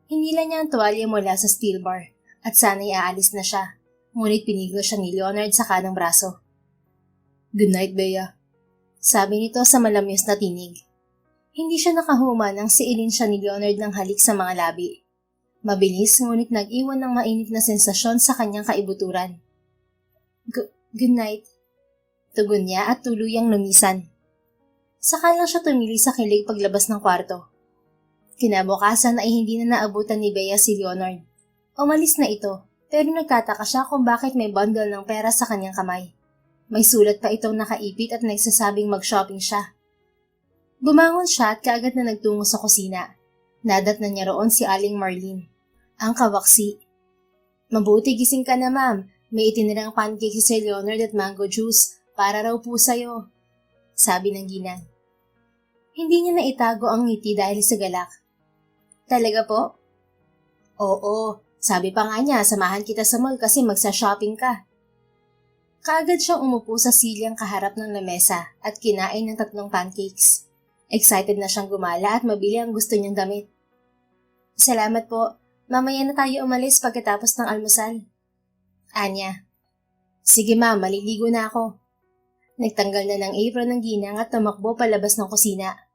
Hinila niya ang tuwalya mula sa steel bar at sana'y aalis na siya. Ngunit pinigil siya ni Leonard sa kanang braso. Good night, Bea. Sabi nito sa malamyos na tinig. Hindi siya nakahuma nang siilin siya ni Leonard ng halik sa mga labi. Mabilis ngunit nag-iwan ng mainit na sensasyon sa kanyang kaibuturan. Good night. Tugon niya at tuluyang lumisan. Saka lang siya tumili sa kilig paglabas ng kwarto. Kinabukasan ay hindi na naabutan ni Bea si Leonard. Umalis na ito, pero nagtataka siya kung bakit may bundle ng pera sa kanyang kamay. May sulat pa itong nakaipit at nagsasabing mag-shopping siya. Bumangon siya at kaagad na nagtungo sa kusina. Nadatnan niya roon si Aling Marlene. Ang kawaksi. Mabuti gising ka na, ma'am. May itinirang pancake si Leonard at mango juice para raw po sa'yo. Sabi ng ginang. Hindi niya naitago ang ngiti dahil sa galak. Talaga po? Oo, sabi pa nga niya, samahan kita sa mall kasi magsa-shopping ka. Kaagad siyang umupo sa silyang kaharap ng lamesa at kinain ng 3 pancakes. Excited na siyang gumala at mabili ang gusto niyang damit. Salamat po. Mamaya na tayo umalis pagkatapos ng almusal. Anya. Sige ma, maliligo na ako. Nagtanggal na ng apron ng ginang at tumakbo palabas ng kusina.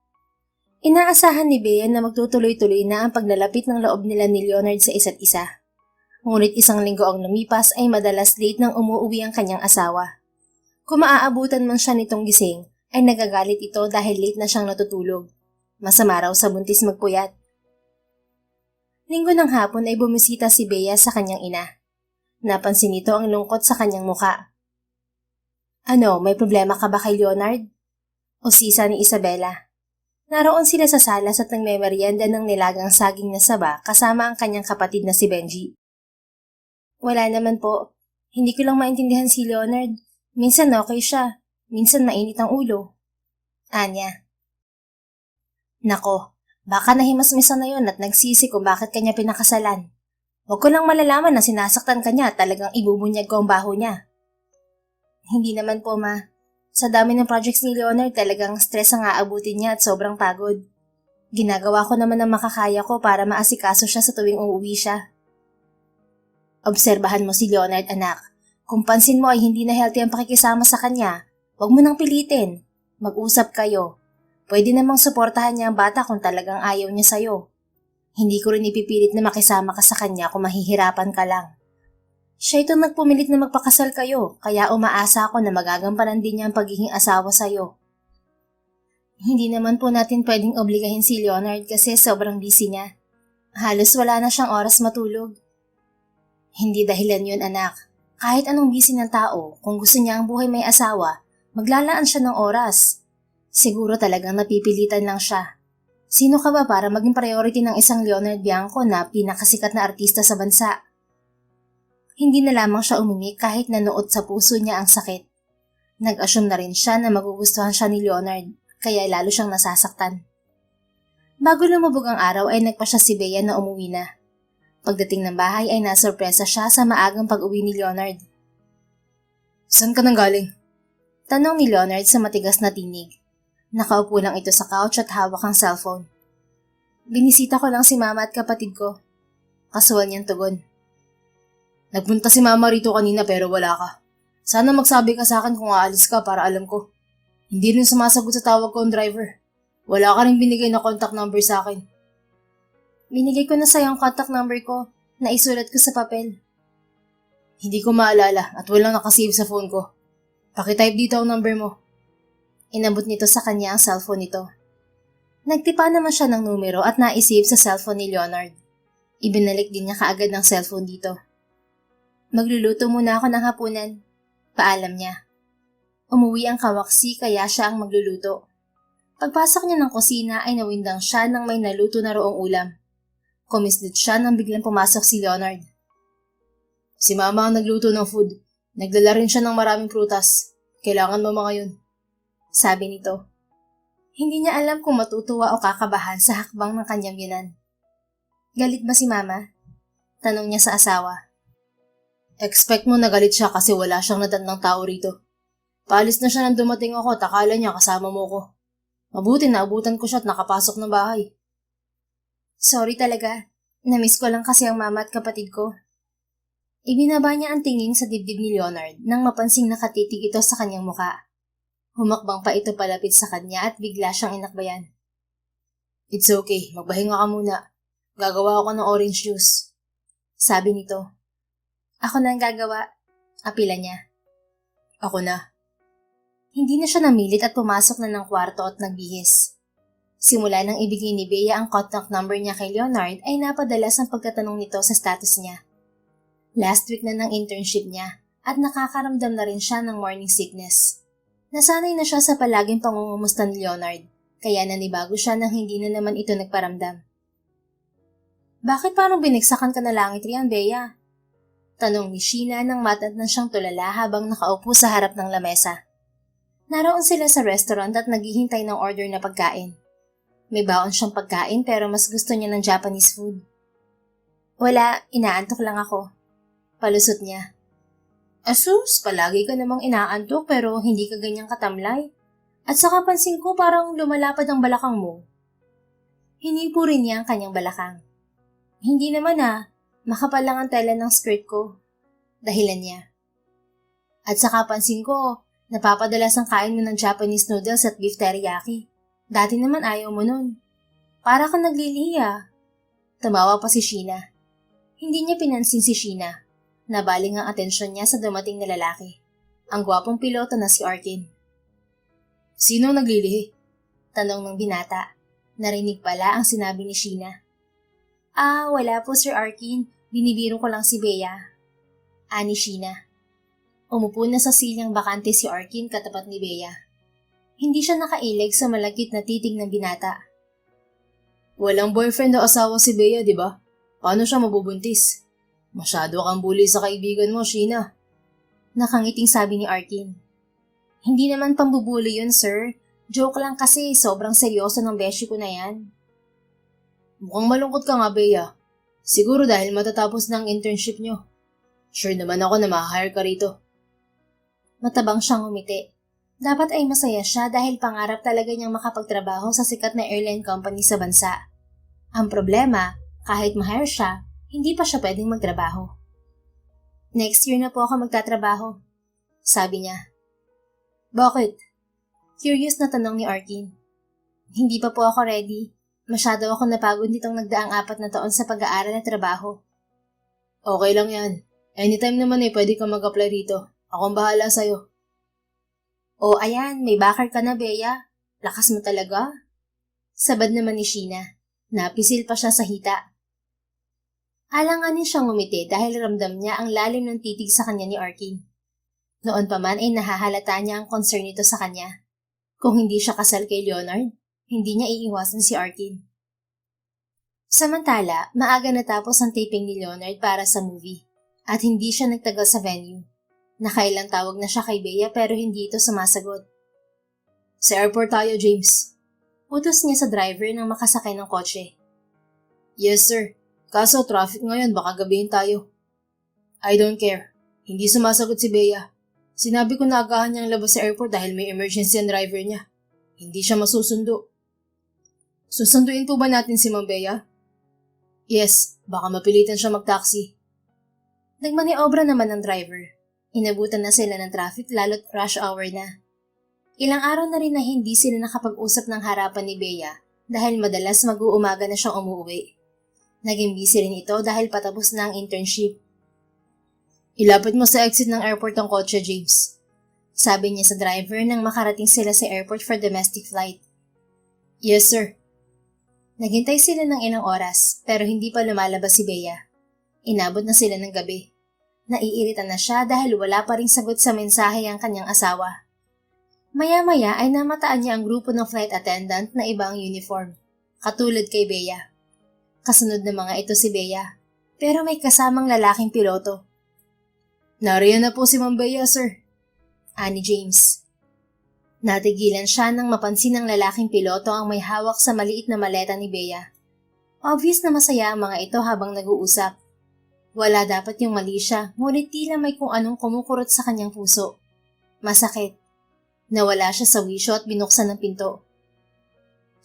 Inaasahan ni Bea na magtutuloy-tuloy na ang paglalapit ng loob nila ni Leonard sa isa't isa. Ngunit 1 linggo ang lumipas ay madalas late nang umuuwi ang kanyang asawa. Kung maaabutan man siya nitong gising, ay nagagalit ito dahil late na siyang natutulog. Masama raw sa buntis magpuyat. Linggo ng hapon ay bumisita si Bea sa kanyang ina. Napansin nito ang lungkot sa kanyang muka. Ano, may problema ka ba kay Leonard? O sisa ni Isabela. Naroon sila sa salas at nagmemeryenda ng nilagang saging na saba kasama ang kanyang kapatid na si Benji. Wala naman po. Hindi ko lang maintindihan si Leonard. Minsan okay siya. Minsan mainit ang ulo. Anya. Nako, baka nahimasmisan na yon at nagsisi kung bakit kanya pinakasalan. Huwag ko lang malalaman na sinasaktan kanya at talagang ibubunyag ko ang baho niya. Hindi naman po ma. Sa dami ng projects ni Leonard talagang stress ang aabutin niya at sobrang pagod. Ginagawa ko naman ang makakaya ko para maasikaso siya sa tuwing uuwi siya. Obserbahan mo si Leonard anak. Kung pansin mo ay hindi na healthy ang pakikisama sa kanya, huwag mo nang pilitin. Mag-usap kayo. Pwede namang suportahan niya ang bata kung talagang ayaw niya sa'yo. Hindi ko rin ipipilit na makisama ka sa kanya kung mahihirapan ka lang. Siya itong nagpumilit na magpakasal kayo, kaya umaasa ako na magagampanan din niya ang pagiging asawa sa'yo. Hindi naman po natin pwedeng obligahin si Leonard kasi sobrang busy niya. Halos wala na siyang oras matulog. Hindi dahilan yun anak. Kahit anong busy ng tao, kung gusto niya ang buhay may asawa, maglalaan siya ng oras. Siguro talagang napipilitan lang siya. Sino ka ba para maging priority ng isang Leonard Bianco na pinakasikat na artista sa bansa? Hindi na lamang siya umimik kahit nanuot sa puso niya ang sakit. Nag-assume na rin siya na magugustuhan siya ni Leonard, kaya lalo siyang nasasaktan. Bago lumubog ang araw ay nagpa siya si Bea na umuwi na. Pagdating ng bahay ay nasurpresa siya sa maagang pag-uwi ni Leonard. Saan ka nang galing? Tanong ni Leonard sa matigas na tinig. Nakaupo lang ito sa couch at hawak ang cellphone. Binisita ko lang si mama at kapatid ko. Kasual niyang tugon. Nagpunta si mama rito kanina pero wala ka. Sana magsabi ka sa akin kung aalis ka para alam ko. Hindi rin sumasagot sa tawag ko ang driver. Wala ka rin binigay na contact number sa akin. Binigay ko na sa'yo ang contact number ko. Naisulat ko sa papel. Hindi ko maalala at walang nakasave sa phone ko. Pakitype dito ang number mo. Inabot nito sa kanya ang cellphone nito. Nagtipa naman siya ng numero at naisave sa cellphone ni Leonard. Ibinalik din niya kaagad ng cellphone dito. Magluluto muna ako ng hapunan. Paalam niya. Umuwi ang kawaksi kaya siya ang magluluto. Pagpasok niya ng kusina ay nawindang siya nang may naluto na roong ulam. Kumislit siya nang biglang pumasok si Leonard. Si mama ang nagluto ng food. Nagdala rin siya ng maraming prutas. Kailangan mo mga yun. Sabi nito. Hindi niya alam kung matutuwa o kakabahan sa hakbang ng kanyang binan. Galit ba si mama? Tanong niya sa asawa. Expect mo na galit siya kasi wala siyang nadatnang tao rito. Paalis na siya nang dumating ako at akala niya kasama mo ko. Mabuti na abutan ko siya at nakapasok ng bahay. Sorry talaga. Namiss ko lang kasi ang mama at kapatid ko. Ibinaba niya ang tingin sa dibdib ni Leonard nang mapansing nakatitig ito sa kanyang muka. Humakbang pa ito palapit sa kanya at bigla siyang inakbayan. It's okay, magpahinga ka muna. Gagawa ako ng orange juice. Sabi nito. Ako na ang gagawa. Apila niya. Ako na. Hindi na siya namilit at pumasok na ng kwarto at nagbihis. Simula nang ibigay ni Bea ang contact number niya kay Leonard ay napadalas ang pagtatanong nito sa status niya. Last week na ng internship niya at nakakaramdam na rin siya ng morning sickness. Nasanay na siya sa palaging pangungumusta ni Leonard, kaya nanibago siya nang hindi na naman ito nagparamdam. Bakit parang binagsakan ka na langit riyan, Bea? Tanong ni Sheena nang matatnan siyang tulala habang nakaupo sa harap ng lamesa. Naroon sila sa restaurant at naghihintay ng order na pagkain. May baon siyang pagkain pero mas gusto niya ng Japanese food. Wala, inaantok lang ako. Palusot niya. Asus, palagi ka namang inaantok pero hindi ka ganyang katamlay. At saka pansin ko parang lumalapad ang balakang mo. Hinipo rin niya ang kanyang balakang. Hindi naman makapal lang ang tela ng skirt ko. Dahilan niya. At saka pansin ko, napapadalas ang kain mo ng Japanese noodles at beef teriyaki. Dati naman ayaw mo nun. Para kang nagliliya. Tumawa pa si Sheena. Hindi niya pinansin si Sheena. Nabaling ang atensyon niya sa dumating na lalaki. Ang gwapong piloto na si Arkin. Sino naglilihi? Tanong ng binata. Narinig pala ang sinabi ni Sheena. Wala po Sir Arkin. Binibiro ko lang si Bea. Ani Sheena. Umupo na sa silyang bakante si Arkin katapat ni Bea. Hindi siya nakailig sa malagkit na titig ng binata. Walang boyfriend o asawa si Bea, di ba? Paano siya mabubuntis? Masyado kang bully sa kaibigan mo, Sheena. Nakangiting sabi ni Arkin. Hindi naman pambubuli yun, sir. Joke lang kasi sobrang seryoso ng beshi ko na yan. Mukhang malungkot ka nga, Bea. Siguro dahil matatapos na ang internship nyo. Sure naman ako na ma-hire ka rito. Matabang siyang umiti. Dapat ay masaya siya dahil pangarap talaga niyang makapagtrabaho sa sikat na airline company sa bansa. Ang problema, kahit ma-hire siya, hindi pa siya pwedeng magtrabaho. Next year na po ako magtatrabaho, sabi niya. Bakit? Curious na tanong ni Arkin. Hindi pa po ako ready. Masyado ako napagod nitong nagdaang 4 na taon sa pag-aaral at trabaho. Okay lang yan. Anytime naman pwede kang mag-apply rito. Akong bahala sa'yo. Ayan, may backer ka na, Bea. Lakas mo talaga. Sabad naman ni Sheena. Napisil pa siya sa hita. Alanganin siyang ngumiti dahil ramdam niya ang lalim ng titig sa kanya ni Arkin. Noon pa man ay nahahalata niya ang concern nito sa kanya. Kung hindi siya kasal kay Leonard, hindi niya iiwasan si Arkin. Samantala, maaga natapos ang taping ni Leonard para sa movie at hindi siya nagtagal sa venue. Nakailang tawag na siya kay Bea pero hindi ito sumasagot. Sa airport tayo, James. Utos niya sa driver nang makasakay ng kotse. Yes, sir. Kaso traffic ngayon, baka gabihin tayo. I don't care. Hindi sumasagot si Bea. Sinabi ko na agahan niyang labas sa airport dahil may emergency ang driver niya. Hindi siya masusundo. Susunduin po ba natin si Ma'am Bea? Yes, baka mapilitan siya mag-taxi. Nagmaniobra naman ang driver. Inabutan na sila ng traffic lalo't rush hour na. Ilang araw na rin na hindi sila nakapag-usap ng harapan ni Bea dahil madalas mag-uumaga na siyang umuwi. Naging busy rin ito dahil patapos na ang internship. Ilapit mo sa exit ng airport ang kotse, James. Sabi niya sa driver nang makarating sila sa airport for domestic flight. Yes, sir. Naghintay sila ng ilang oras pero hindi pa lumalabas si Bea. Inabot na sila ng gabi. Naiirita na siya dahil wala pa ring sagot sa mensahe ang kanyang asawa. Maya-maya ay namataan niya ang grupo ng flight attendant na iba ang uniform, katulad kay Bea. Kasunod na mga ito si Bea, pero may kasamang lalaking piloto. Nariyan na po si Ma'am Bea, sir. Ani James. Natigilan siya nang mapansin ng lalaking piloto ang may hawak sa maliit na maleta ni Bea. Obvious na masaya ang mga ito habang nag-uusap. Wala dapat yung mali siya, ngunit tila may kung anong kumukurot sa kanyang puso. Masakit. Nawala siya sa wisyo at binuksan ng pinto.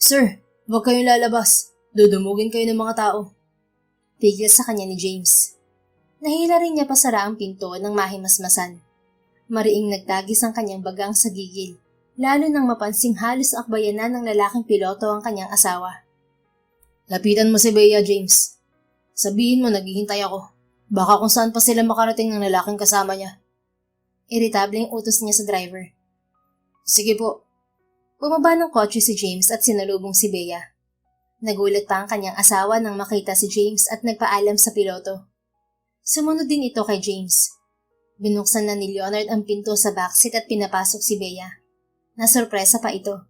Sir, huwag kayong lalabas. Dudumugin kayo ng mga tao. Tigil sa kanya ni James. Nahila rin niya pasara ang pinto nang mahimasmasan. Mariing nagtagis ang kanyang bagang sa gigil, lalo nang mapansing halos akbayanan ng lalaking piloto ang kanyang asawa. Lapitan mo si Bea, James. Sabihin mo naghihintay ako. Baka kung saan pa sila makarating ng lalaking kasama niya. Iritableng utos niya sa driver. Sige po. Bumaba ng kotse si James at sinalubong si Bea. Nagulat pa ang kanyang asawa nang makita si James at nagpaalam sa piloto. Sumunod din ito kay James. Binuksan na ni Leonard ang pinto sa backseat at pinapasok si Bea. Nasurpresa pa ito.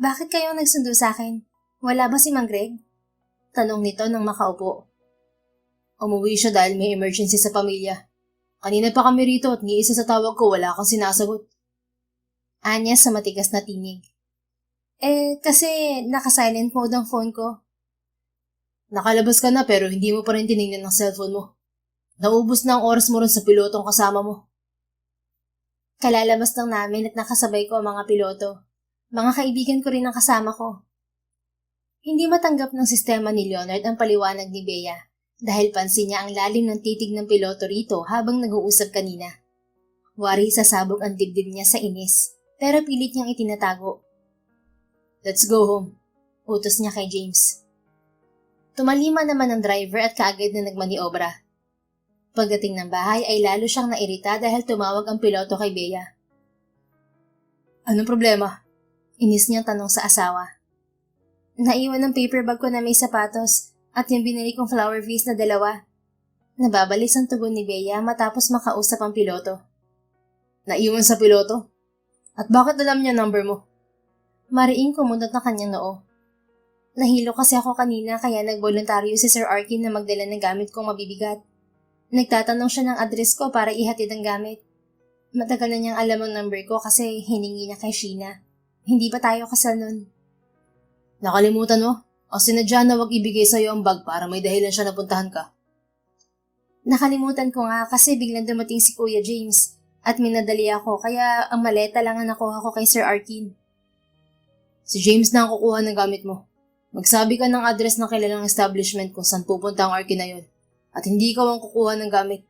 Bakit kayong nagsundo sa akin? Wala ba si Mang Greg? Tanong nito nang makaupo. Umuwi siya dahil may emergency sa pamilya. Kanina pa kami rito at ni isa sa tawag ko wala kang sinasagot. Anya sa matigas na tinig. Kasi naka-silent mode ang phone ko. Nakalabas ka na pero hindi mo pa rin tinignan ng cellphone mo. Naubos na ang oras mo rin sa pilotong kasama mo. Kalalabas lang namin at nakasabay ko ang mga piloto. Mga kaibigan ko rin ang kasama ko. Hindi matanggap ng sistema ni Leonard ang paliwanag ni Bea dahil pansin niya ang lalim ng titig ng piloto rito habang nag-uusap kanina. Wari sasabog ang dibdib niya sa inis pero pilit niyang itinatago. Let's go home. Utos niya kay James. Tumalima naman ang driver at kaagad na nagmaniobra. Pagdating ng bahay ay lalo siyang nairita dahil tumawag ang piloto kay Bea. Anong problema? Inis niyang tanong sa asawa. Naiwan ang paper bag ko na may sapatos at yung binili kong flower vase na 2. Nababalis ang tugon ni Bea matapos makausap ang piloto. Naiwan sa piloto? At bakit alam niya number mo? Mariing kumunot na kanyang noo. Nahilo kasi ako kanina kaya nagboluntaryo si Sir Arkin na magdala ng gamit kong mabibigat. Nagtatanong siya ng address ko para ihatid ang gamit. Matagal na niyang alam ang number ko kasi hiningi niya kay Sheena. Hindi pa tayo kasal nun. Nakalimutan mo? O sinadya na wag ibigay sa'yo ang bag para may dahilan siya napuntahan ka? Nakalimutan ko nga kasi biglang dumating si Kuya James at minadali ako kaya ang maleta lang ang nakuha ko kay Sir Arkin. Si James na ang kukuha ng gamit mo. Magsabi ka ng address ng kilalang establishment kung saan pupunta ang Arkin na yun. At hindi ikaw ang kukuha ng gamit.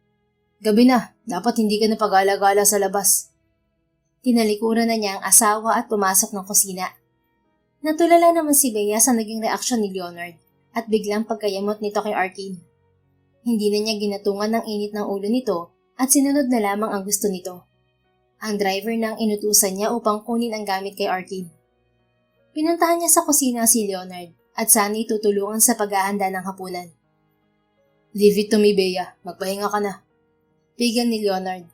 Gabi na, dapat hindi ka na pag-alagala sa labas. Tinalikuran na niya ang asawa at pumasok ng kusina. Natulala naman si Bea sa naging reaksyon ni Leonard at biglang pagkayamot nito kay Arkin. Hindi na niya ginatungan ng init ng ulo nito at sinunod na lamang ang gusto nito. Ang driver na ang inutusan niya upang kunin ang gamit kay Arkin. Pinuntahan niya sa kusina si Leonard at sana'y tutulungan sa paghahanda ng hapunan. Leave it to me, Bea. Magpahinga ka na. Bigyan ni Leonard.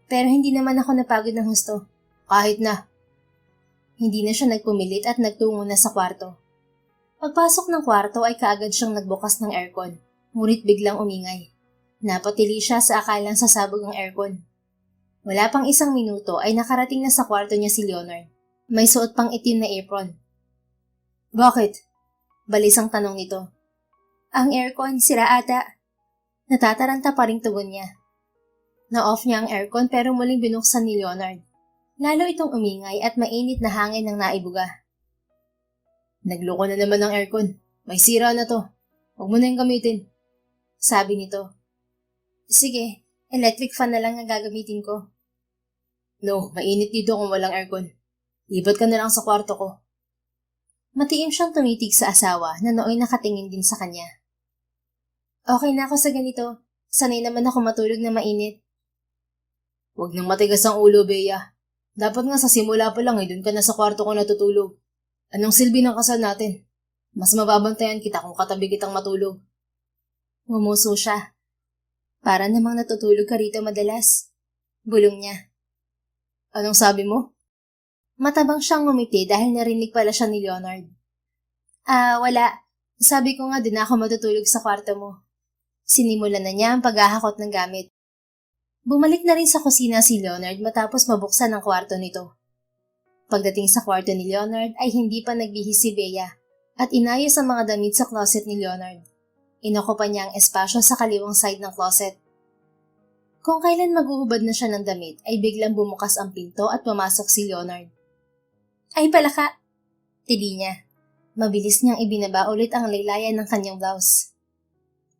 Pero hindi naman ako napagod ng husto. Kahit na. Hindi na siya nagpumilit at nagtungo na sa kwarto. Pagpasok ng kwarto ay kaagad siyang nagbukas ng aircon, ngunit biglang umingay. Napatili siya sa akalang sasabog ang aircon. Wala pang 1 minuto ay nakarating na sa kwarto niya si Leonard. May suot pang itim na apron. Bakit? Balis ang tanong nito. Ang aircon, sira ata. Natataranta pa ring tugon niya. Na-off niya ang aircon pero muling binuksan ni Leonard. Lalo itong umingay at mainit na hangin ang naibuga. Nagloko na naman ang aircon. May sira na to. Huwag mo na yung gamitin. Sabi nito. Sige, electric fan na lang ang gagamitin ko. No, mainit dito kung walang aircon. Lipat ka na lang sa kwarto ko. Matiim siyang tumitig sa asawa na nooy nakatingin din sa kanya. Okay na ako sa ganito. Sanay naman ako matulog na mainit. Huwag nang matigas ang ulo, Bea. Dapat nga sa simula pa lang doon ka na sa kwarto ko natutulog. Anong silbi ng kasal natin? Mas mababantayan kita kung katabi kitang matulog. Ngumuso siya. Para namang natutulog ka rito madalas. Bulong niya. Anong sabi mo? Matabang siyang ngumiti dahil narinig pala siya ni Leonard. Wala. Sabi ko nga din ako matutulog sa kwarto mo. Sinimulan na niya ang paghahakot ng gamit. Bumalik na rin sa kusina si Leonard matapos mabuksan ang kwarto nito. Pagdating sa kwarto ni Leonard ay hindi pa nagbihis si Bea at inayos ang mga damit sa closet ni Leonard. Inokupan niya ang espasyo sa kaliwang side ng closet. Kung kailan maghuhubad na siya ng damit ay biglang bumukas ang pinto at pumasok si Leonard. Ay palaka! Tili niya. Mabilis niyang ibinaba ulit ang laylayan ng kanyang blouse.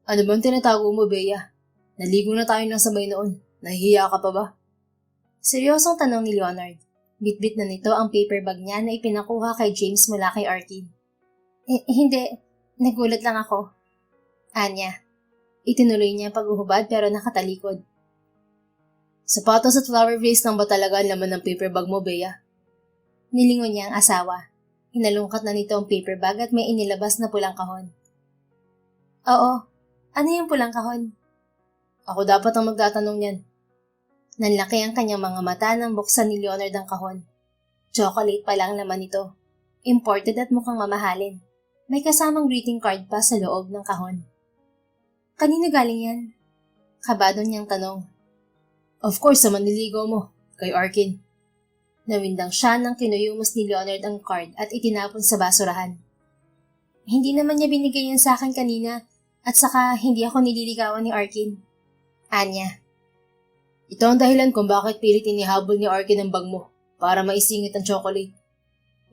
Ano bang tinatago mo, Bea? Naligo na tayo ng sabay noon. Nahihiya ka pa ba? Seryosong tanong ni Leonard. Bitbit na nito ang paper bag niya na ipinakuha kay James mula kay Arkin. Hindi. Nagulat lang ako. Anya. Itinuloy niya ang paghuhubad pero nakatalikod. Sapatos at flower vase lang ba talaga ang laman ng paper bag mo, Bea? Nilingon niya ang asawa. Hinalungkat na nito ang paper bag at may inilabas na pulang kahon. Oo. Ano yung pulang kahon? Ako dapat ang magtatanong niyan. Nanlaki ang kanyang mga mata nang buksan ni Leonard ang kahon. Chocolate pa lang naman ito. Imported at mukhang mamahalin. May kasamang greeting card pa sa loob ng kahon. Kanino galing yan? Kabado niyang tanong. Of course, sa manliligaw mo, kay Arkin. Nawindang siya nang kinuyumos ni Leonard ang card at itinapon sa basurahan. Hindi naman niya binigay yan sa akin kanina at saka hindi ako nililigawan ni Arkin. Anya. Ito ang dahilan kung bakit pilit inihabol ni Arkin ang bag mo para maisingit ang chocolate.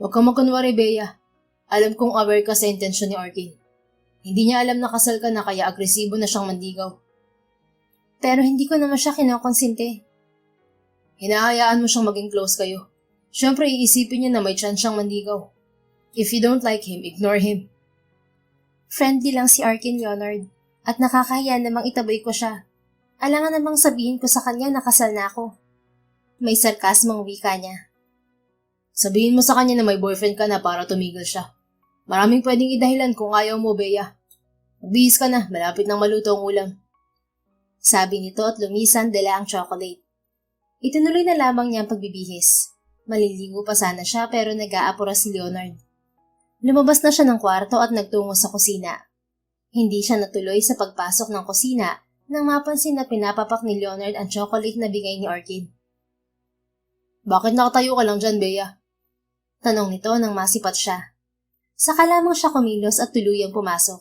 Huwag kang magkunwari, Bea. Alam kong aware ka sa intensyon ni Arkin. Hindi niya alam na kasal ka na kaya agresibo na siyang mandigaw. Pero hindi ko naman siya kinokonsinte. Hinahayaan mo siyang maging close kayo. Siyempre iisipin niya na may chance siyang mandigaw. If you don't like him, ignore him. Friendly lang si Arkin, Leonard. At nakakahiya namang itaboy ko siya. Alangan namang sabihin ko sa kanya na kasal na ako. May sarkasmong wika niya. Sabihin mo sa kanya na may boyfriend ka na para tumigil siya. Maraming pwedeng idahilan kung ayaw mo, Bea. Magbihis ka na, malapit nang maluto ang ulam. Sabi nito at lumisan dala ang chocolate. Itinuloy na lamang niya ang pagbibihis. Maliligo pa sana siya pero nag-aapura si Leonard. Lumabas na siya ng kwarto at nagtungo sa kusina. Hindi siya natuloy sa pagpasok ng kusina nang mapansin na pinapapak ni Leonard ang chocolate na bigay ni Arkin. Bakit nakatayo ka lang dyan, Bea? Tanong nito nang masipat siya. Saka lamang siya kumilos at tuluyang pumasok.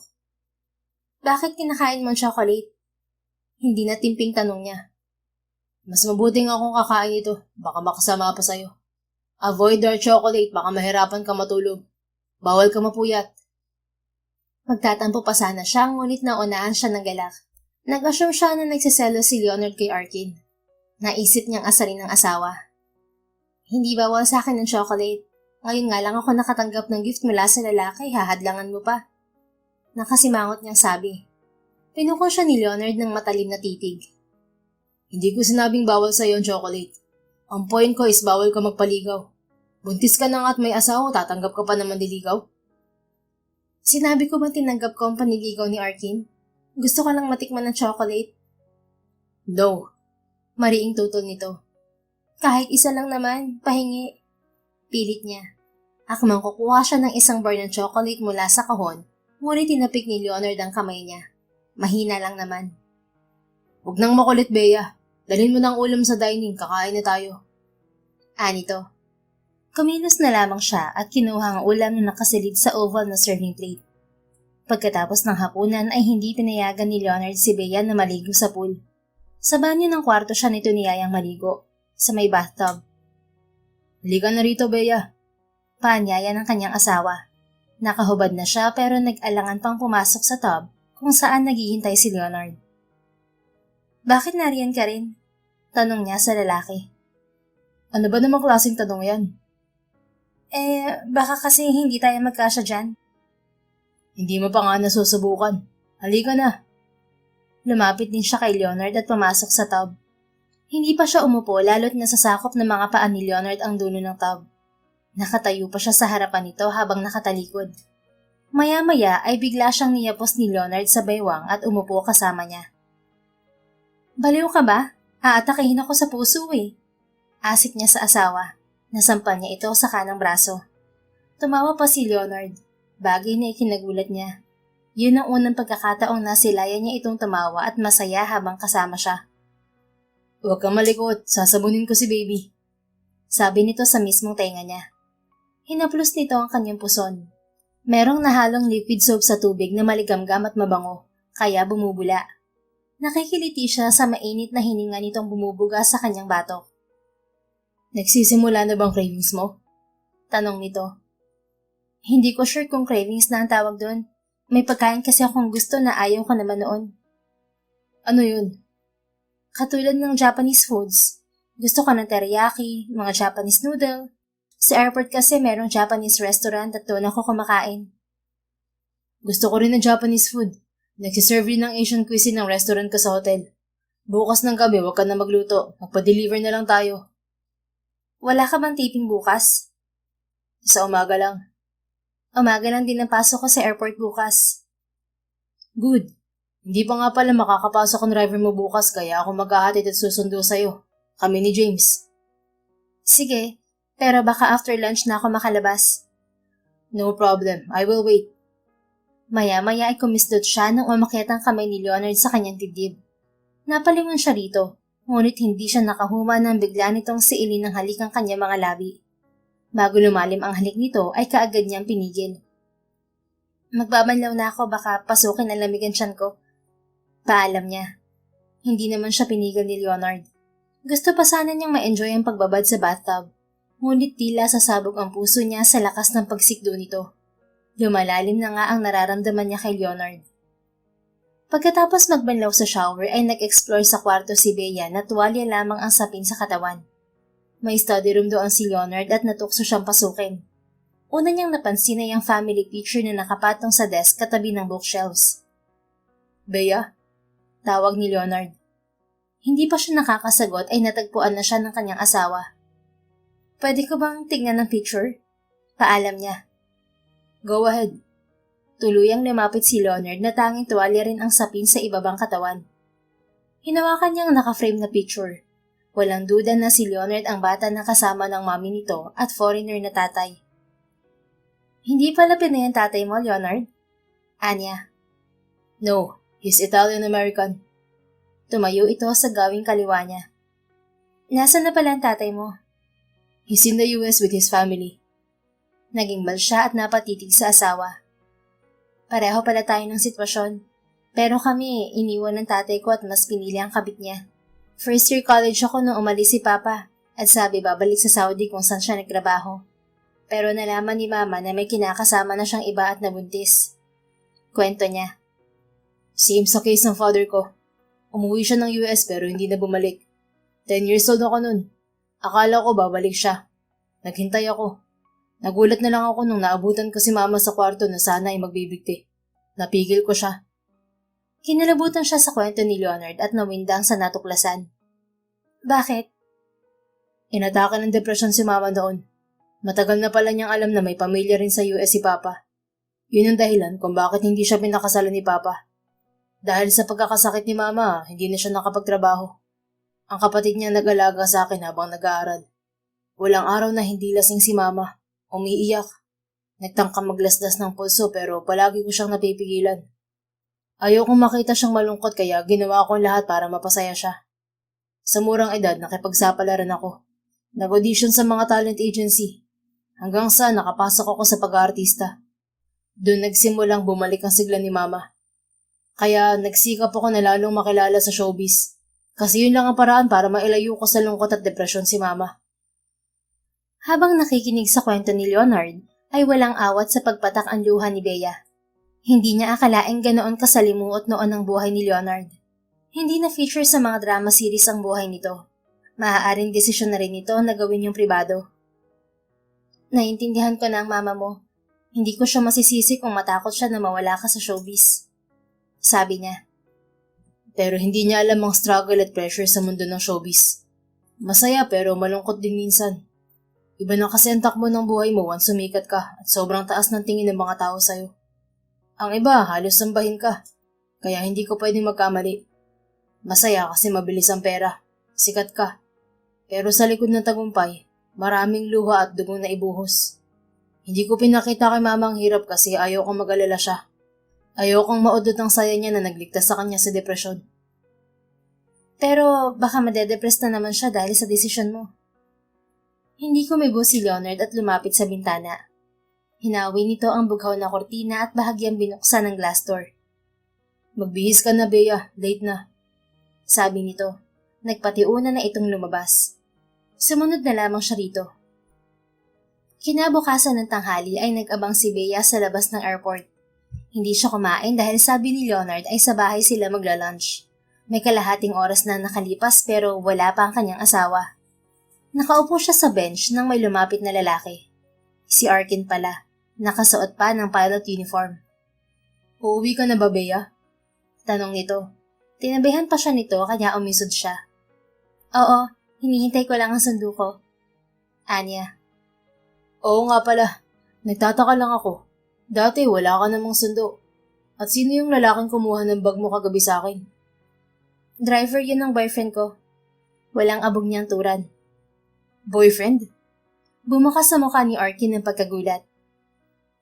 Bakit kinakain mo ang chocolate? Hindi na timping tanong niya. Mas mabuting akong kakain ito, baka makasama pa sa'yo. Avoid dark chocolate, baka mahirapan ka matulog. Bawal ka mapuyat. Magtatampo pa sana siya, ngunit naunahan siya ng galak. Nag-assume siya na nagsiselo si Leonard kay Arkin. Naisip niyang asarin ng asawa. Hindi bawal sa akin ng chocolate. Ngayon nga lang ako nakatanggap ng gift mula sa lalaki, hahadlangan mo pa. Nakasimangot niyang sabi. Pinuko siya ni Leonard ng matalim na titig. Hindi ko sinabing bawal sa'yo ang chocolate. Ang point ko is bawal ka magpaligaw. Buntis ka na nga at may asawa, tatanggap ka pa naman niligaw? Sinabi ko ba tinanggap ko ang paniligaw ni Arkin? Gusto ko lang matikman ng chocolate? No. Mariing tutol nito. Kahit isa lang naman, pahingi. Pilit niya. Akmang kukuha siya ng isang bar ng chocolate mula sa kahon, ngunit tinapik ni Leonard ang kamay niya. Mahina lang naman. Huwag nang makulit, Bea. Dalhin mo ng ulam sa dining, kakain na tayo. Anito. Kumilos na lamang siya at kinuha ang ulam na nakasilid sa oval na serving plate. Pagkatapos ng hapunan ay hindi pinayagan ni Leonard si Bea na maligo sa pool. Sa banyo ng kwarto siya nito niyayang maligo, sa may bathtub. Halika na rito, Bea. Paanyaya ng kanyang asawa. Nakahubad na siya pero nag-alangan pang pumasok sa tub kung saan naghihintay si Leonard. Bakit nariyan ka rin? Tanong niya sa lalaki. Ano ba namang klaseng tanong yan? Baka kasi hindi tayo magkasya dyan. Hindi mo pa nga nasusubukan. Halika na. Lumapit din siya kay Leonard at pumasok sa tub. Hindi pa siya umupo lalo't nasasakop ng mga paa ni Leonard ang dulo ng tub. Nakatayo pa siya sa harapan nito habang nakatalikod. Maya-maya ay bigla siyang niyapos ni Leonard sa baywang at umupo kasama niya. Baliw ka ba? Aatakihin ako sa puso eh. Asik niya sa asawa. Nasampal niya ito sa kanang braso. Tumawa pa si Leonard. Bagay na ikinagulat niya. Yun ang unang pagkakataong nasilayan niya itong tumawa at masaya habang kasama siya. Huwag kang malikot, sasabunin ko si baby. Sabi nito sa mismong tenga niya. Hinaplos nito ang kanyang puson. Merong nahalong liquid soap sa tubig na maligamgam at mabango, kaya bumubula. Nakikiliti siya sa mainit na hininga nitong bumubuga sa kanyang batok. Nagsisimula na bang cravings mo? Tanong nito. Hindi ko sure kung cravings na ang tawag doon. May pagkain kasi akong gusto na ayaw ko naman noon. Ano yun? Katulad ng Japanese foods. Gusto ko ng teriyaki, mga Japanese noodle. Sa airport kasi merong Japanese restaurant at doon ako kumakain. Gusto ko rin ng Japanese food. Nagsiserve rin ng Asian cuisine ng restaurant ko sa hotel. Bukas ng gabi, huwag ka na magluto. Magpa-deliver na lang tayo. Wala ka bang taping bukas? Sa umaga lang. Umaga lang din ang pasok ko sa airport bukas. Good. Hindi pa nga pala makakapasok ang driver mo bukas kaya ako maghahatid at susundo sa'yo. Kami ni James. Sige, pero baka after lunch na ako makalabas. No problem. I will wait. Maya-maya ay kumisdot siya nang umakyat ang kamay ni Leonard sa kanyang dibdib. Napalingon siya rito, ngunit hindi siya nakahuma nang bigla nitong siilin ng halik ang kanyang mga labi. Bago lumalim ang halik nito ay kaagad niyang pinigil. Magbabanlaw na ako, baka pasukin ang lamig ang tiyan ko. Paalam niya. Hindi naman siya pinigil ni Leonard. Gusto pa sana niyang ma-enjoy ang pagbabad sa bathtub. Ngunit tila sasabog ang puso niya sa lakas ng pagsikdo nito. Lumalalim na nga ang nararamdaman niya kay Leonard. Pagkatapos magbanlaw sa shower ay nag-explore sa kwarto si Bea na tuwalya lamang ang sapin sa katawan. May study room doon si Leonard at natukso siyang pasukin. Una niyang napansin ay ang family picture na nakapatong sa desk katabi ng bookshelves. Bea? Tawag ni Leonard. Hindi pa siya nakakasagot ay natagpuan na siya ng kanyang asawa. Pwede ko bang tingnan ng picture? Paalam niya. Go ahead. Tuluyang lumapit si Leonard na tanging tuwalya rin ang sapin sa ibabang katawan. Hinawakan niyang naka-frame na picture. Walang duda na si Leonard ang bata na kasama ng mami nito at foreigner na tatay. Hindi pala Pinoy ang tatay mo, Leonard? Anya. No, he's Italian-American. Tumayo ito sa gawing kaliwa niya. Nasaan na pala ang tatay mo? He's in the US with his family. Naging bal siya at napatitig sa asawa. Pareho pala tayo ng sitwasyon. Pero kami, iniwan ng tatay ko at mas pinili ang kabit niya. First year college ako nung umalis si Papa at sabi babalik sa Saudi kung saan siya nagtrabaho. Pero nalaman ni Mama na may kinakasama na siyang iba at nabuntis. Kwento niya. Same sa case ng father ko. Umuwi siya ng US pero hindi na bumalik. 10 years old ako nun. Akala ko babalik siya. Naghintay ako. Nagulat na lang ako nung naabutan ko si Mama sa kwarto na sana ay magbibigti. Napigil ko siya. Kinalabutan siya sa kwento ni Leonard at nawindang sa natuklasan. Bakit? Inatake ng depresyon si Mama noon. Matagal na pala niyang alam na may pamilya rin sa US si Papa. Yun ang dahilan kung bakit hindi siya pinakasalan ni Papa. Dahil sa pagkakasakit ni Mama, hindi na siya nakapagtrabaho. Ang kapatid niya nag-alaga sa akin habang nag-aaral. Walang araw na hindi lasing si Mama. Umiiyak. Nagtangkang maglasdas ng pulso pero palagi ko siyang napipigilan. Ayaw kong makita siyang malungkot kaya ginawa ko lahat para mapasaya siya. Sa murang edad, nakipagsapalaran ako. Nag-audition sa mga talent agency. Hanggang sa nakapasok ako sa pag-aartista. Doon nagsimulang bumalik ang sigla ni Mama. Kaya nagsikap ako na lalong makilala sa showbiz. Kasi yun lang ang paraan para mailayo ko sa lungkot at depresyon si Mama. Habang nakikinig sa kwento ni Leonard, ay walang awat sa pagpatak ang luha ni Bea. Hindi niya akalaing ganoon kasalimuot noon ang buhay ni Leonard. Hindi na feature sa mga drama series ang buhay nito. Maaaring desisyon na rin ito na gawin yung pribado. Naiintindihan ko na ang mama mo. Hindi ko siya masisisi kung matakot siya na mawala ka sa showbiz. Sabi niya. Pero hindi niya alam ang struggle at pressure sa mundo ng showbiz. Masaya pero malungkot din minsan. Iba na kasi ang takbo ng buhay mo once sumikat ka at sobrang taas ng tingin ng mga tao sa'yo. Ang iba, halos sambahin ka. Kaya hindi ko pwedeng magkamali. Masaya kasi mabilis ang pera. Sikat ka. Pero sa likod ng tagumpay, maraming luha at dugong na ibuhos. Hindi ko pinakita kay Mama ang hirap kasi ayaw kong mag-alala siya. Ayaw kong maudot ang saya niya na nagligtas sa kanya sa depresyon. Pero baka madedepress na naman siya dahil sa desisyon mo. Hindi kumibo si Leonard at lumapit sa bintana. Hinawi nito ang bughaw na kortina at bahagyang binuksan ng glass door. Magbihis ka na, Bea. Late na. Sabi nito. Nagpatiuna na itong lumabas. Sumunod na lamang siya rito. Kinabukasan ng tanghali ay nag-abang si Bea sa labas ng airport. Hindi siya kumain dahil sabi ni Leonard ay sa bahay sila magla-lunch. May kalahating oras na nakalipas pero wala pa ang kanyang asawa. Nakaupo siya sa bench nang may lumapit na lalaki. Si Arkin pala, nakasuot pa ng pilot uniform. Uuwi ka na ba, Bea? Tanong nito. Tinabihan pa siya nito kaya umisod siya. Oo, hinihintay ko lang ang sundo ko. Anya. Oo nga pala, nagtataka lang ako. Dati wala ka namang sundo. At sino yung lalaking kumuha ng bag mo kagabi sa akin? Driver yun ng boyfriend ko. Walang abog niyang turan. Boyfriend? Bumukas sa mukha ni Arkin ng pagkagulat.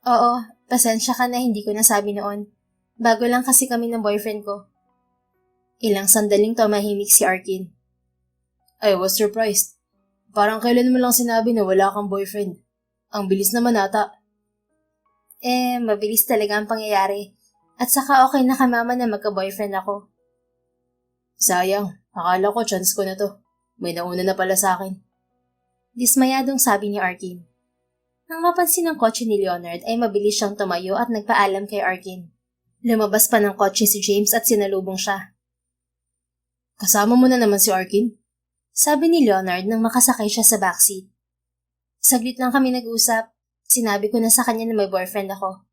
Oo, pasensya ka na hindi ko nasabi noon. Bago lang kasi kami ng boyfriend ko. Ilang sandaling tumahimik si Arkin. I was surprised. Parang kailan mo lang sinabi na wala kang boyfriend. Ang bilis naman ata. Mabilis talaga ang pangyayari. At saka okay na kay mama na magka-boyfriend ako. Sayang, akala ko chance ko na to. May nauna na pala sa akin. Dismayadong sabi ni Arkin. Nang mapansin ng kotse ni Leonard ay mabilis siyang tumayo at nagpaalam kay Arkin. Lumabas pa ng kotse si James at sinalubong siya. Kasama mo na naman si Arkin? Sabi ni Leonard nang makasakay siya sa backseat. Saglit lang kami nag-usap. Sinabi ko na sa kanya na may boyfriend ako.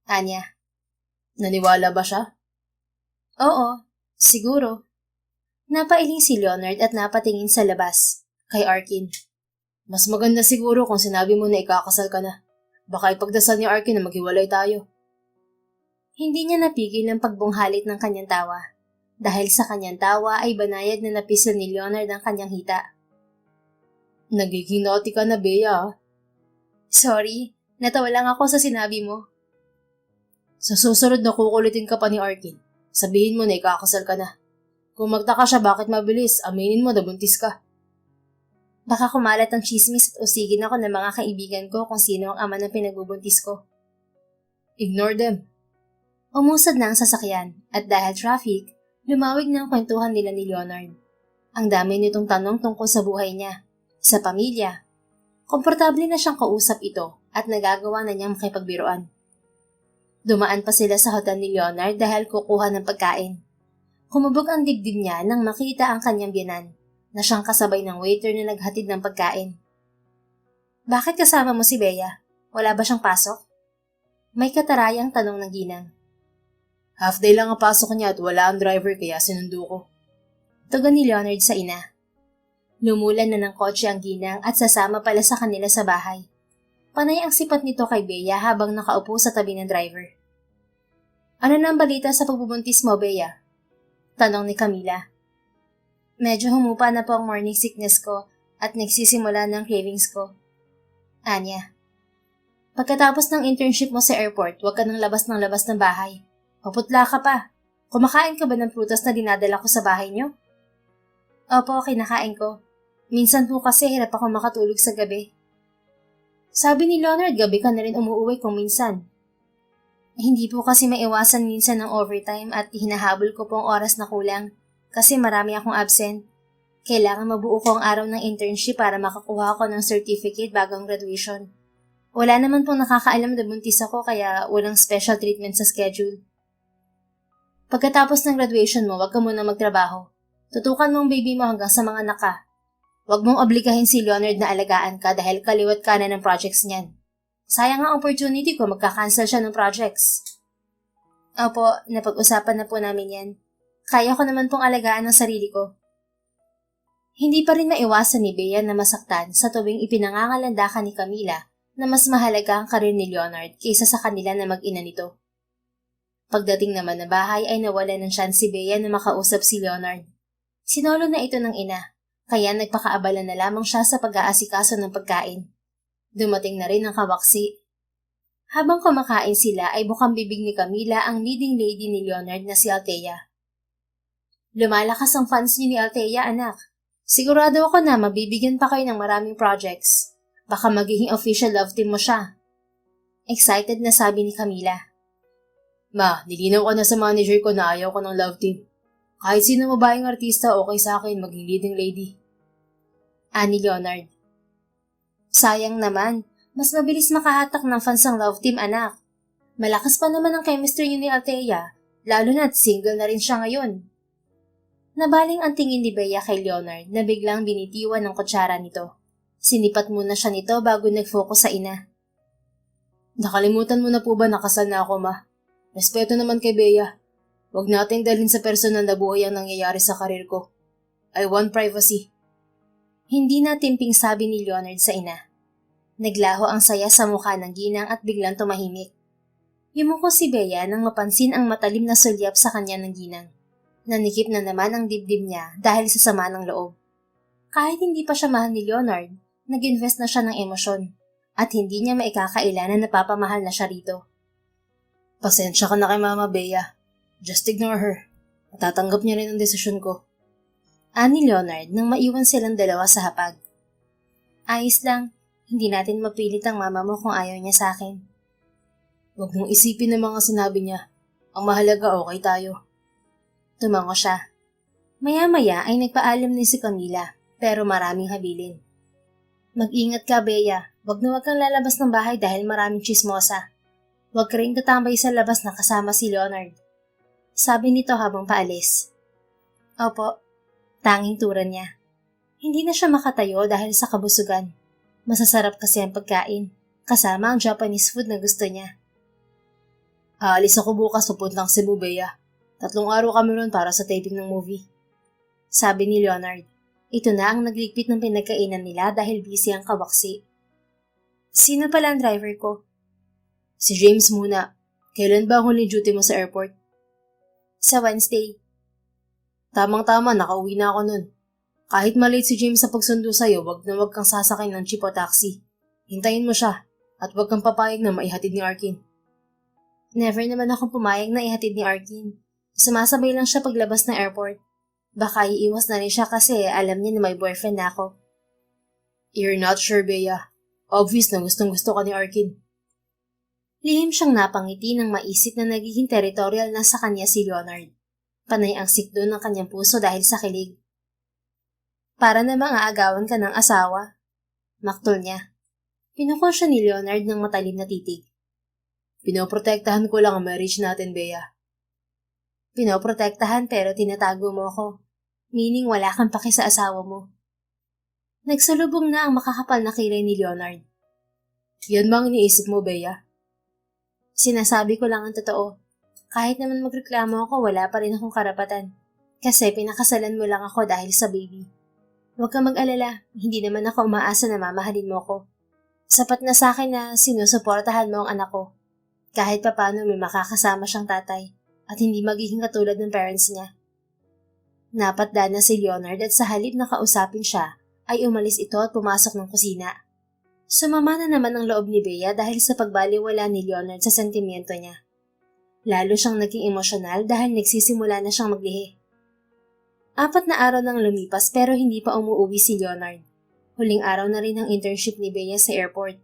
Anya. Naniwala ba siya? Oo, siguro. Napailing si Leonard at napatingin sa labas, kay Arkin. Mas maganda siguro kung sinabi mo na ikakasal ka na. Baka ipagdasal ni Arkin na maghiwalay tayo. Hindi niya napigil ang pagbunghalit ng kanyang tawa. Dahil sa kanyang tawa ay banayad na napisil ni Leonard ang kanyang hita. Nagiging naughty ka na, Bea. Sorry, natawa lang ako sa sinabi mo. Sa susunod na kukulitin ka pa ni Arkin, sabihin mo na ikakasal ka na. Kung magtaka siya bakit mabilis, aminin mo na buntis ka. Baka kumalat ang chismis at usigin ako ng mga kaibigan ko kung sino ang ama ng pinagbubuntis ko. Ignore them. Umusad na ang sasakyan at dahil traffic, lumawig na ang kwentuhan nila ni Leonard. Ang dami nitong tanong tungkol sa buhay niya, sa pamilya. Komportable na siyang kausap ito at nagagawa na niyang makipagbiruan. Dumaan pa sila sa hotel ni Leonard dahil kukuha ng pagkain. Humubog ang dibdib niya nang makita ang kanyang biyenan na siyang kasabay ng waiter na naghatid ng pagkain. Bakit kasama mo si Bea? Wala ba siyang pasok? May katarayang tanong ng ginang. Half day lang ang pasok niya at wala ang driver kaya sinundo ko. Tugon ni Leonard sa ina. Lumulan na ng kotse ang ginang at sasama pala sa kanila sa bahay. Panay ang sipat nito kay Bea habang nakaupo sa tabi ng driver. Ano na ang balita sa pagbubuntis mo, Bea? Tanong ni Camila. Medyo humupa na po ang morning sickness ko at nagsisimula ng cravings ko. Anya. Pagkatapos ng internship mo sa airport, huwag ka nang labas ng bahay. Paputla ka pa. Kumakain ka ba ng prutas na dinadala ko sa bahay niyo? Opo, kinakain ko. Minsan po kasi hirap ako makatulog sa gabi. Sabi ni Leonard, gabi ka na rin umuuwi kung minsan. Hindi po kasi maiwasan minsan ng overtime at hinahabol ko po ang oras na kulang kasi marami akong absent. Kailangan mabuo ko ang araw ng internship para makakuha ko ng certificate bago ang graduation. Wala naman pong nakakaalam na buntis ako kaya walang special treatment sa schedule. Pagkatapos ng graduation mo, wag ka muna magtrabaho. Tutukan mo ang baby mo hanggang sa mga anak ka. Huwag mong obligahin si Leonard na alagaan ka dahil kaliwat ka na ng projects niyan. Sayang ang opportunity ko, magka-cancel siya ng projects. Opo, napag-usapan na po namin yan. Kaya ko naman pong alagaan ang sarili ko. Hindi pa rin maiwasan ni Bea na masaktan sa tuwing ipinangangalanda ka ni Camila na mas mahalaga ang karir ni Leonard kaysa sa kanila na mag-ina nito. Pagdating naman na bahay ay nawala ng chance si Bea na makausap si Leonard. Sinolo na ito ng ina, kaya nagpakaabala na lamang siya sa pag-aasikaso ng pagkain. Dumating na rin ang kawaksi. Habang kumakain sila ay bukang bibig ni Camila ang leading lady ni Leonard na si Althea. Lumalakas ang fans niyo ni Althea, anak. Sigurado ako na mabibigyan pa kayo ng maraming projects. Baka magiging official love team mo siya. Excited na sabi ni Camila. Ma, nilinaw ko na sa manager ko na ayaw ko ng love team. Kahit sino mabaing artista, okay sa akin maging leading lady. Ani Leonard. Sayang naman, mas mabilis makahatak ng fans ang love team, anak. Malakas pa naman ang chemistry niyo ni Althea, lalo na't single na rin siya ngayon. Nabaling ang tingin ni Bea kay Leonard na biglang binitiwan ng kutsara nito. Sinipat muna siya nito bago nag-focus sa ina. Nakalimutan mo na po ba nakasal na ako, ma? Respeto naman kay Bea. Huwag nating dalhin sa personal na buhay ang nangyayari sa karir ko. I want privacy. Hindi na timping sabi ni Leonard sa ina. Naglaho ang saya sa mukha ng ginang at biglang tumahimik. Yumuko si Bea nang mapansin ang matalim na sulyap sa kanya ng ginang. Nanikip na naman ang dibdib niya dahil sa sama ng loob. Kahit hindi pa siya mahal ni Leonard, nag-invest na siya ng emosyon at hindi niya maikakaila na napapamahal na siya rito. Pasensya ka na kay Mama Bea. Just ignore her. Matatanggap niya rin ang desisyon ko. Ani Leonard nang maiwan silang dalawa sa hapag. Ayos lang, hindi natin mapilit ang mama mo kung ayaw niya sa akin. Huwag mong isipin ang mga sinabi niya. Ang mahalaga okay tayo. Tumango siya. Maya-maya ay nagpaalam din si Camila, pero maraming habilin. Mag-ingat ka, Bea. Huwag na huwag kang lalabas ng bahay dahil maraming chismosa. Huwag ka rin tatambay sa labas na kasama si Leonard. Sabi nito habang paalis. Opo, tanging turan niya. Hindi na siya makatayo dahil sa kabusugan. Masasarap kasi ang pagkain, kasama ang Japanese food na gusto niya. Aalis ako bukas papuntang Cebu, Bea. 3 araw kami ron para sa taping ng movie. Sabi ni Leonard. Ito na ang nagligpit ng pinagkainan nila dahil busy ang kawaksi. Sino pala ang driver ko? Si James muna. Kailan ba ang huling duty mo sa airport? Sa Wednesday. Tamang-tama, nakauwi na ako nun. Kahit malate si James sa pagsundo sa'yo, wag na wag kang sasakay ng jeep o taxi. Hintayin mo siya, at wag kang papayag na maihatid ni Arkin. Never naman akong pumayag na ihatid ni Arkin. Sumasabay lang siya paglabas ng airport. Baka iiwas na rin siya kasi alam niya na may boyfriend na ako. You're not sure, Bea. Obvious na gustong-gusto ka ni Arkin. Lihim siyang napangiti nang maisip na nagiging territorial na sa kanya si Leonard. Panay ang sikdo ng kanyang puso dahil sa kilig. Para namang aagawan ka ng asawa. Maktol niya. Pinukol siya ni Leonard ng matalim na titig. Pinoprotektahan ko lang ang marriage natin, Bea. Pinoprotektahan pero tinatago mo ako. Meaning wala kang paki sa asawa mo. Nagsalubong na ang makakapal na kilay ni Leonard. Yan bang iniisip mo, Bea? Sinasabi ko lang ang totoo. Kahit naman magreklamo ako, wala pa rin akong karapatan. Kasi pinakasalan mo lang ako dahil sa baby. Huwag kang mag-alala, hindi naman ako umaasa na mamahalin mo ko. Sapat na sa akin na sinusuportahan mo ang anak ko. Kahit papano may makakasama siyang tatay at hindi magiging katulad ng parents niya. Napatda na si Leonard at sa halip na kausapin siya, ay umalis ito at pumasok ng kusina. Sumama na naman ang loob ni Bea dahil sa pagbaliwala ni Leonard sa sentimiento niya. Lalo siyang naging emosyonal dahil nagsisimula na siyang maglihi. 4 na araw nang lumipas pero hindi pa umuuwi si Leonard. Huling araw na rin ang internship ni Bea sa airport.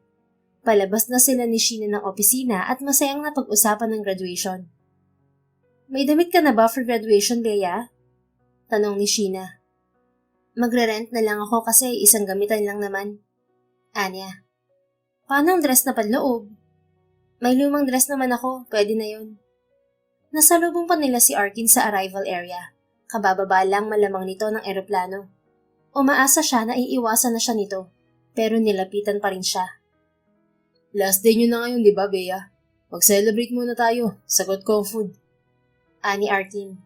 Palabas na sila ni Sheena ng opisina at masayang napag-usapan ng graduation. May damit ka na ba for graduation, Bea? Tanong ni Sheena. Magre-rent na lang ako kasi isang gamitan lang naman. Anya. Paano ang dress na panloob? May lumang dress naman ako, pwede na yun. Nasalubong pa nila si Arkin sa arrival area. Kabababa lang malamang nito ng eroplano. Umaasa siya na iiwasan na siya nito, pero nilapitan pa rin siya. Last day nyo na ngayon, di ba, Bea? Mag-celebrate muna tayo. Sagot ko ang food. Ani Arkin.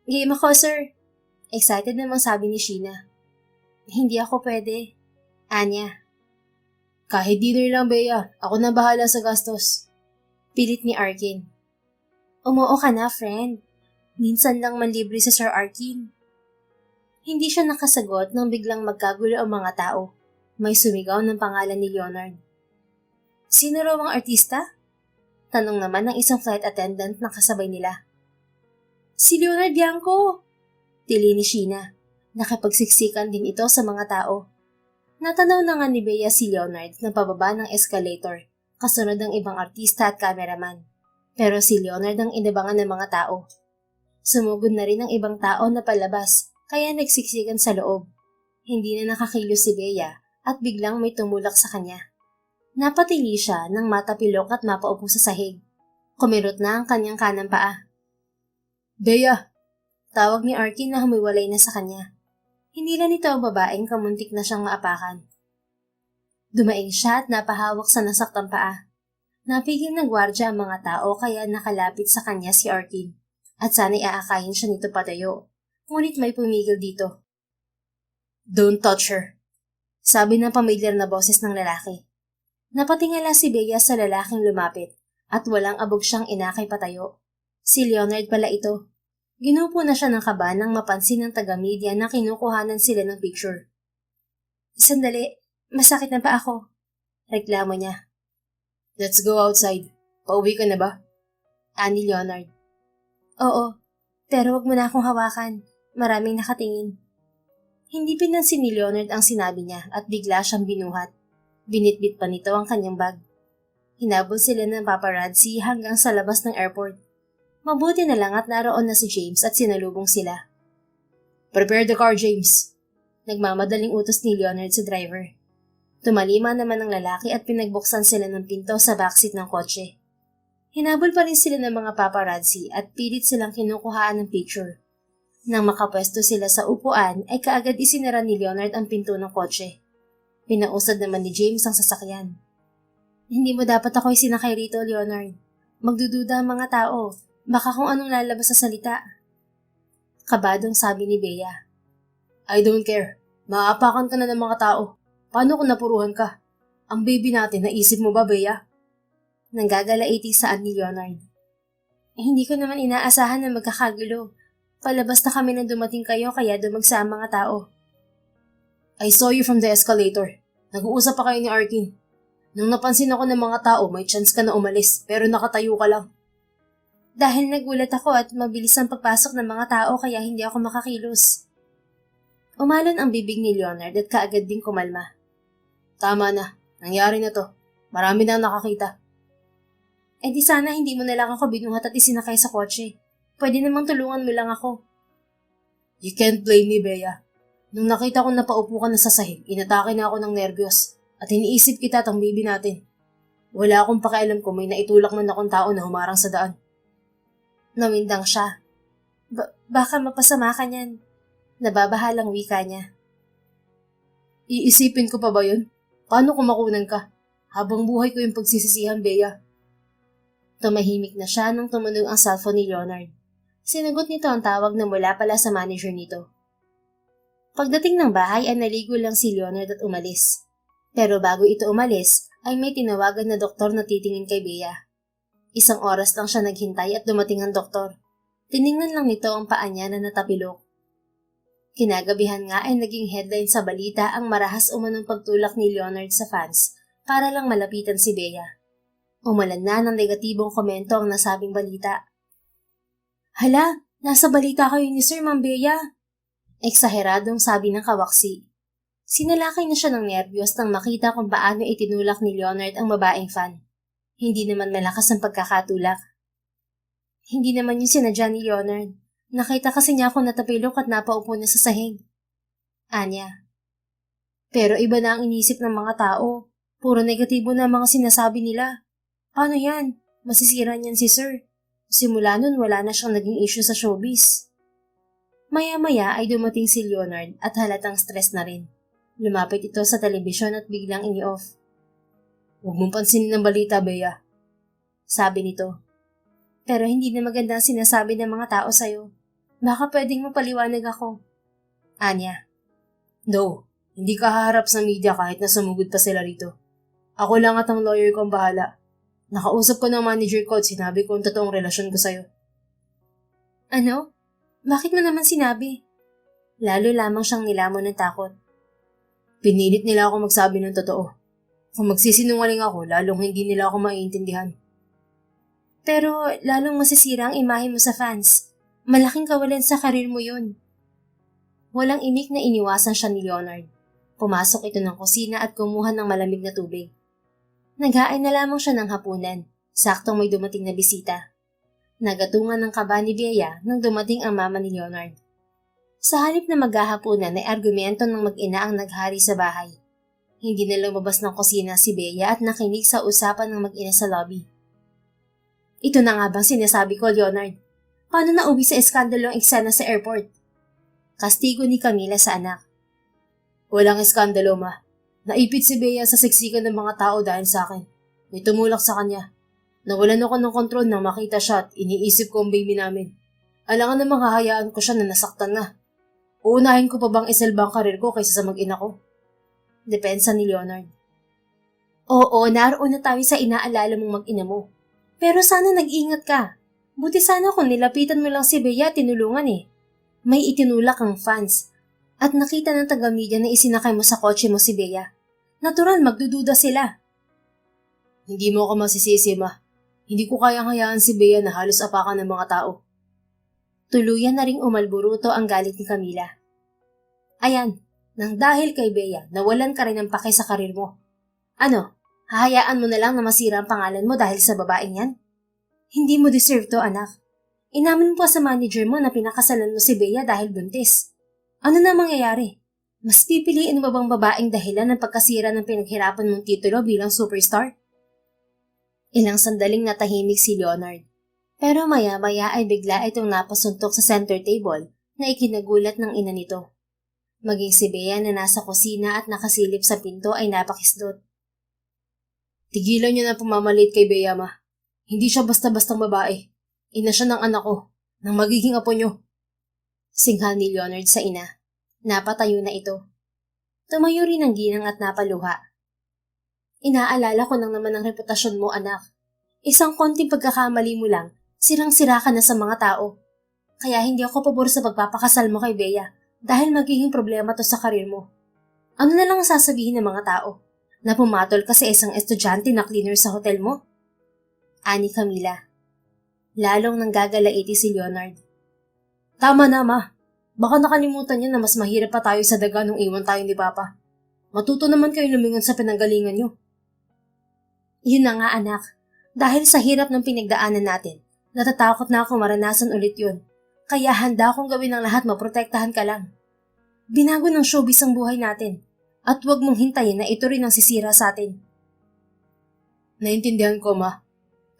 Game ako, sir. Excited namang sabi ni Sheena. Hindi ako pwede. Anya. Kahit dinner lang, Bea. Ako na bahala sa gastos. Pilit ni Arkin. Umuo ka na, friend. Minsan lang man libre si Sir Arkin. Hindi siya nakasagot nang biglang magkagulo ang mga tao. May sumigaw ng pangalan ni Leonard. Sino raw ang artista? Tanong naman ng isang flight attendant na kasabay nila. Si Leonard Bianco! Tili ni Sheena. Nakipagsiksikan din ito sa mga tao. Natanaw na nga ni Bea si Leonard na pababa ng escalator, kasunod ng ibang artista at cameraman. Pero si Leonard ang inabangan ng mga tao. Sumugod na rin ang ibang tao na palabas, kaya nagsiksikan sa loob. Hindi na nakakilos si Bea at biglang may tumulak sa kanya. Napatili siya nang matapilok at mapaupo sa sahig. Kumirot na ang kanyang kanang paa. Bea! Tawag ni Arkin na humiwalay na sa kanya. Hinila nito ang babaeng kamuntik na siyang maapakan. Dumaing siya at napahawak sa nasaktang paa. Napigil ng gwardya ang mga tao kaya nakalapit sa kanya si Arkin. At sana'y aakayin siya nito patayo. Ngunit may pumigil dito. Don't touch her. Sabi ng pamilyar na boses ng lalaki. Napatingala si Bea sa lalaking lumapit at walang abog siyang inakay patayo. Si Leonard pala ito. Ginupo na siya ng kaba nang mapansin ng taga-media na kinukuhanan sila ng picture. Sandali, masakit na pa ako. Reklamo niya. Let's go outside. Pauwi ka na ba? Ani Leonard. Oo, pero wag mo na akong hawakan. Maraming nakatingin. Hindi pinansin ni Leonard ang sinabi niya at bigla siyang binuhat. Binitbit pa nito ang kanyang bag. Hinabol sila ng paparazzi hanggang sa labas ng airport. Mabuti na lang at naroon na si James at sinalubong sila. Prepare the car, James. Nagmamadaling utos ni Leonard sa driver. Tumalima naman ang lalaki at pinagbuksan sila ng pinto sa backseat ng kotse. Hinabol pa rin sila ng mga paparazzi at pilit silang kinukuhaan ng picture. Nang makapwesto sila sa upuan ay kaagad isinara ni Leonard ang pinto ng kotse. Pinausad naman ni James ang sasakyan. Hindi mo dapat ako'y sinakay rito, Leonard. Magdududa ang mga tao. Baka kung anong lalabas sa salita. Kabadong sabi ni Bea. I don't care. Maapakan ka na ng mga tao. Paano kung napuruhan ka? Ang baby natin, naisip mo ba, Bea? Nanggagalaiti saan ni Leonard. Hindi ko naman inaasahan na magkakagulo. Palabas na kami nang dumating kayo kaya dumagsa ang mga tao. I saw you from the escalator. Nag-uusap pa kayo ni Arkin. Nung napansin ako ng mga tao, may chance ka na umalis, pero nakatayo ka lang. Dahil nagulat ako at mabilis ang pagpasok ng mga tao kaya hindi ako makakilos. Umalon ang bibig ni Leonard at kaagad ding kumalma. Tama na. Nangyari na to. Marami na nakakita. Eh di sana hindi mo na lang ako binuhat at isinakay sa kotse. Pwede namang tulungan mo lang ako. You can't blame me, Bea. Nung nakita ko na paupo ka na sa sahig, inatake na ako ng nervyos at iniisip kita at ang baby natin. Wala akong pakialam kung may naitulak man akong tao na humarang sa daan. Nawindang siya. Baka mapasama ka niyan. Nababahalang wika niya. Iisipin ko pa ba yun? Paano kung makunan ka? Habang buhay ko yung pagsisisihan, Bea. Tumahimik na siya nang tumunog ang cellphone ni Leonard. Sinagot nito ang tawag na mula pala sa manager nito. Pagdating ng bahay ay naligo lang si Leonard at umalis. Pero bago ito umalis, ay may tinawagan na doktor na titingin kay Bea. Isang oras lang siya naghintay at dumating ang doktor. Tiningnan lang nito ang paa niya na natapilok. Kinagabihan nga ay naging headline sa balita ang marahas umanong pagtulak ni Leonard sa fans para lang malapitan si Bea. Umulan na ng negatibong komento ang nasabing balita. Hala, nasa balita kayo ni Sir Ma'am Bea. Eksaheradong sabi ng kawaksi. Sinalakay na siya ng nervyos nang makita kung paano itinulak ni Leonard ang babaeng fan. Hindi naman malakas ang pagkakatulak. Hindi naman yung sinadya ni Leonard. Nakita kasi niya akong natapilok at napaupo na sa sahig. Anya. Pero iba na ang inisip ng mga tao. Puro negatibo na ang mga sinasabi nila. Paano yan? Masisira niyan si Sir. Simula nun wala na siyang naging issue sa showbiz. Maya-maya ay dumating si Leonard at halatang stress na rin. Lumapit ito sa telebisyon at biglang ini-off. Huwag mong pansinin ang balita, Bea. Sabi nito. Pero hindi na maganda ang sinasabi ng mga tao sa'yo. Baka pwedeng mapaliwanag ako. Anya. No, hindi ka haharap sa media kahit na sumugod pa sila rito. Ako lang at ang lawyer ko ang bahala. Nakausap ko ng manager ko at sinabi ko ang totoong relasyon ko sa'yo. Ano? Bakit mo naman sinabi? Lalo lamang siyang nilamon ng takot. Pinilit nila ako magsabi ng totoo. Kung magsisinungaling ako, lalong hindi nila ako maiintindihan. Pero lalong masisira ang imahe mo sa fans. Malaking kawalan sa karir mo yun. Walang imik na iniwasan siya ni Leonard. Pumasok ito ng kusina at kumuha ng malamig na tubig. Naghain na lamang siya ng hapunan. Saktong may dumating na bisita. Nagatungan ng kaba ni Bea nang dumating ang mama ni Leonard. Sa halip na maghahapunan ay argumento ng mag-ina ang naghari sa bahay. Hindi na lumabas ng kusina si Bea at nakinig sa usapan ng mag-ina sa lobby. Ito na nga bang sinasabi ko, Leonard? Paano nauwi sa eskandalo ang eksena sa airport? Kastigo ni Camila sa anak. Walang eskandalo, ma. Naipit si Bea sa siksikan ng mga tao dahil sa akin. May tumulak sa kanya. Nawalan ako ng kontrol nang makita siya at iniisip ko ang baby namin. Alangan namang hahayaan ko siya na nasaktan na. Uunahin ko pa bang isalba ang karir ko kaysa sa mag-ina ko? Depensa ni Leonard. Oo, naroon na tayo sa inaalala mong mag-ina mo. Pero sana nag-ingat ka. Buti sana kung nilapitan mo lang si Bea at tinulungan eh. May itinulak ang fans. At nakita ng taga-media na isinakay mo sa kotse mo si Bea. Natural magdududa sila. Hindi mo ako masisisi, ma. Hindi ko kayang hayaan si Bea na halos apakan ng mga tao. Tuluyan na ring umalburuto ang galit ni Camila. Ayan, nang dahil kay Bea, nawalan ka rin ng pake sa karir mo. Ano, Hahayaan mo na lang na masira ang pangalan mo dahil sa babaeng yan? Hindi mo deserve to, anak. Inamin mo pa sa manager mo na pinakasalan mo si Bea dahil buntis. Ano na mangyayari? Mas pipiliin mo bang babaeng dahilan ng pagkasira ng pinaghirapan mong titulo bilang superstar? Ilang sandaling natahimik si Leonard. Pero maya-maya ay bigla itong napasuntok sa center table na ikinagulat ng ina nito. Maging si Bea na nasa kusina at nakasilip sa pinto ay napakisdot. Tigilan niyo na pumamalit kay Bea, ma. Hindi siya basta-bastang babae. Ina siya ng anak ko, ng magiging apo niyo. Singhal ni Leonard sa ina. Napatayo na ito. Tumayo rin ang ginang at napaluha. Inaalala ko lang naman ang reputasyon mo, anak. Isang konting pagkakamali mo lang, sirang-sira ka na sa mga tao. Kaya hindi ako pabor sa pagpapakasal mo kay Bea dahil magiging problema to sa karir mo. Ano na lang ang sasabihin ng mga tao? Na pumatol ka sa isang estudyante na cleaner sa hotel mo? Ani Camila. Lalong nanggagalaiti si Leonard. Tama na, ma. Baka nakalimutan niya na mas mahirap pa tayo sa daga nung iwan tayo ni Papa. Matuto naman kayo lumingon sa pinanggalingan niyo. Yun na nga, anak. Dahil sa hirap ng pinagdaanan natin, natatakot na ako maranasan ulit yun. Kaya handa akong gawin ang lahat maprotektahan ka lang. Binago ng showbiz ang buhay natin. At huwag mong hintayin na ito rin ang sisira sa atin. Naintindihan ko, ma.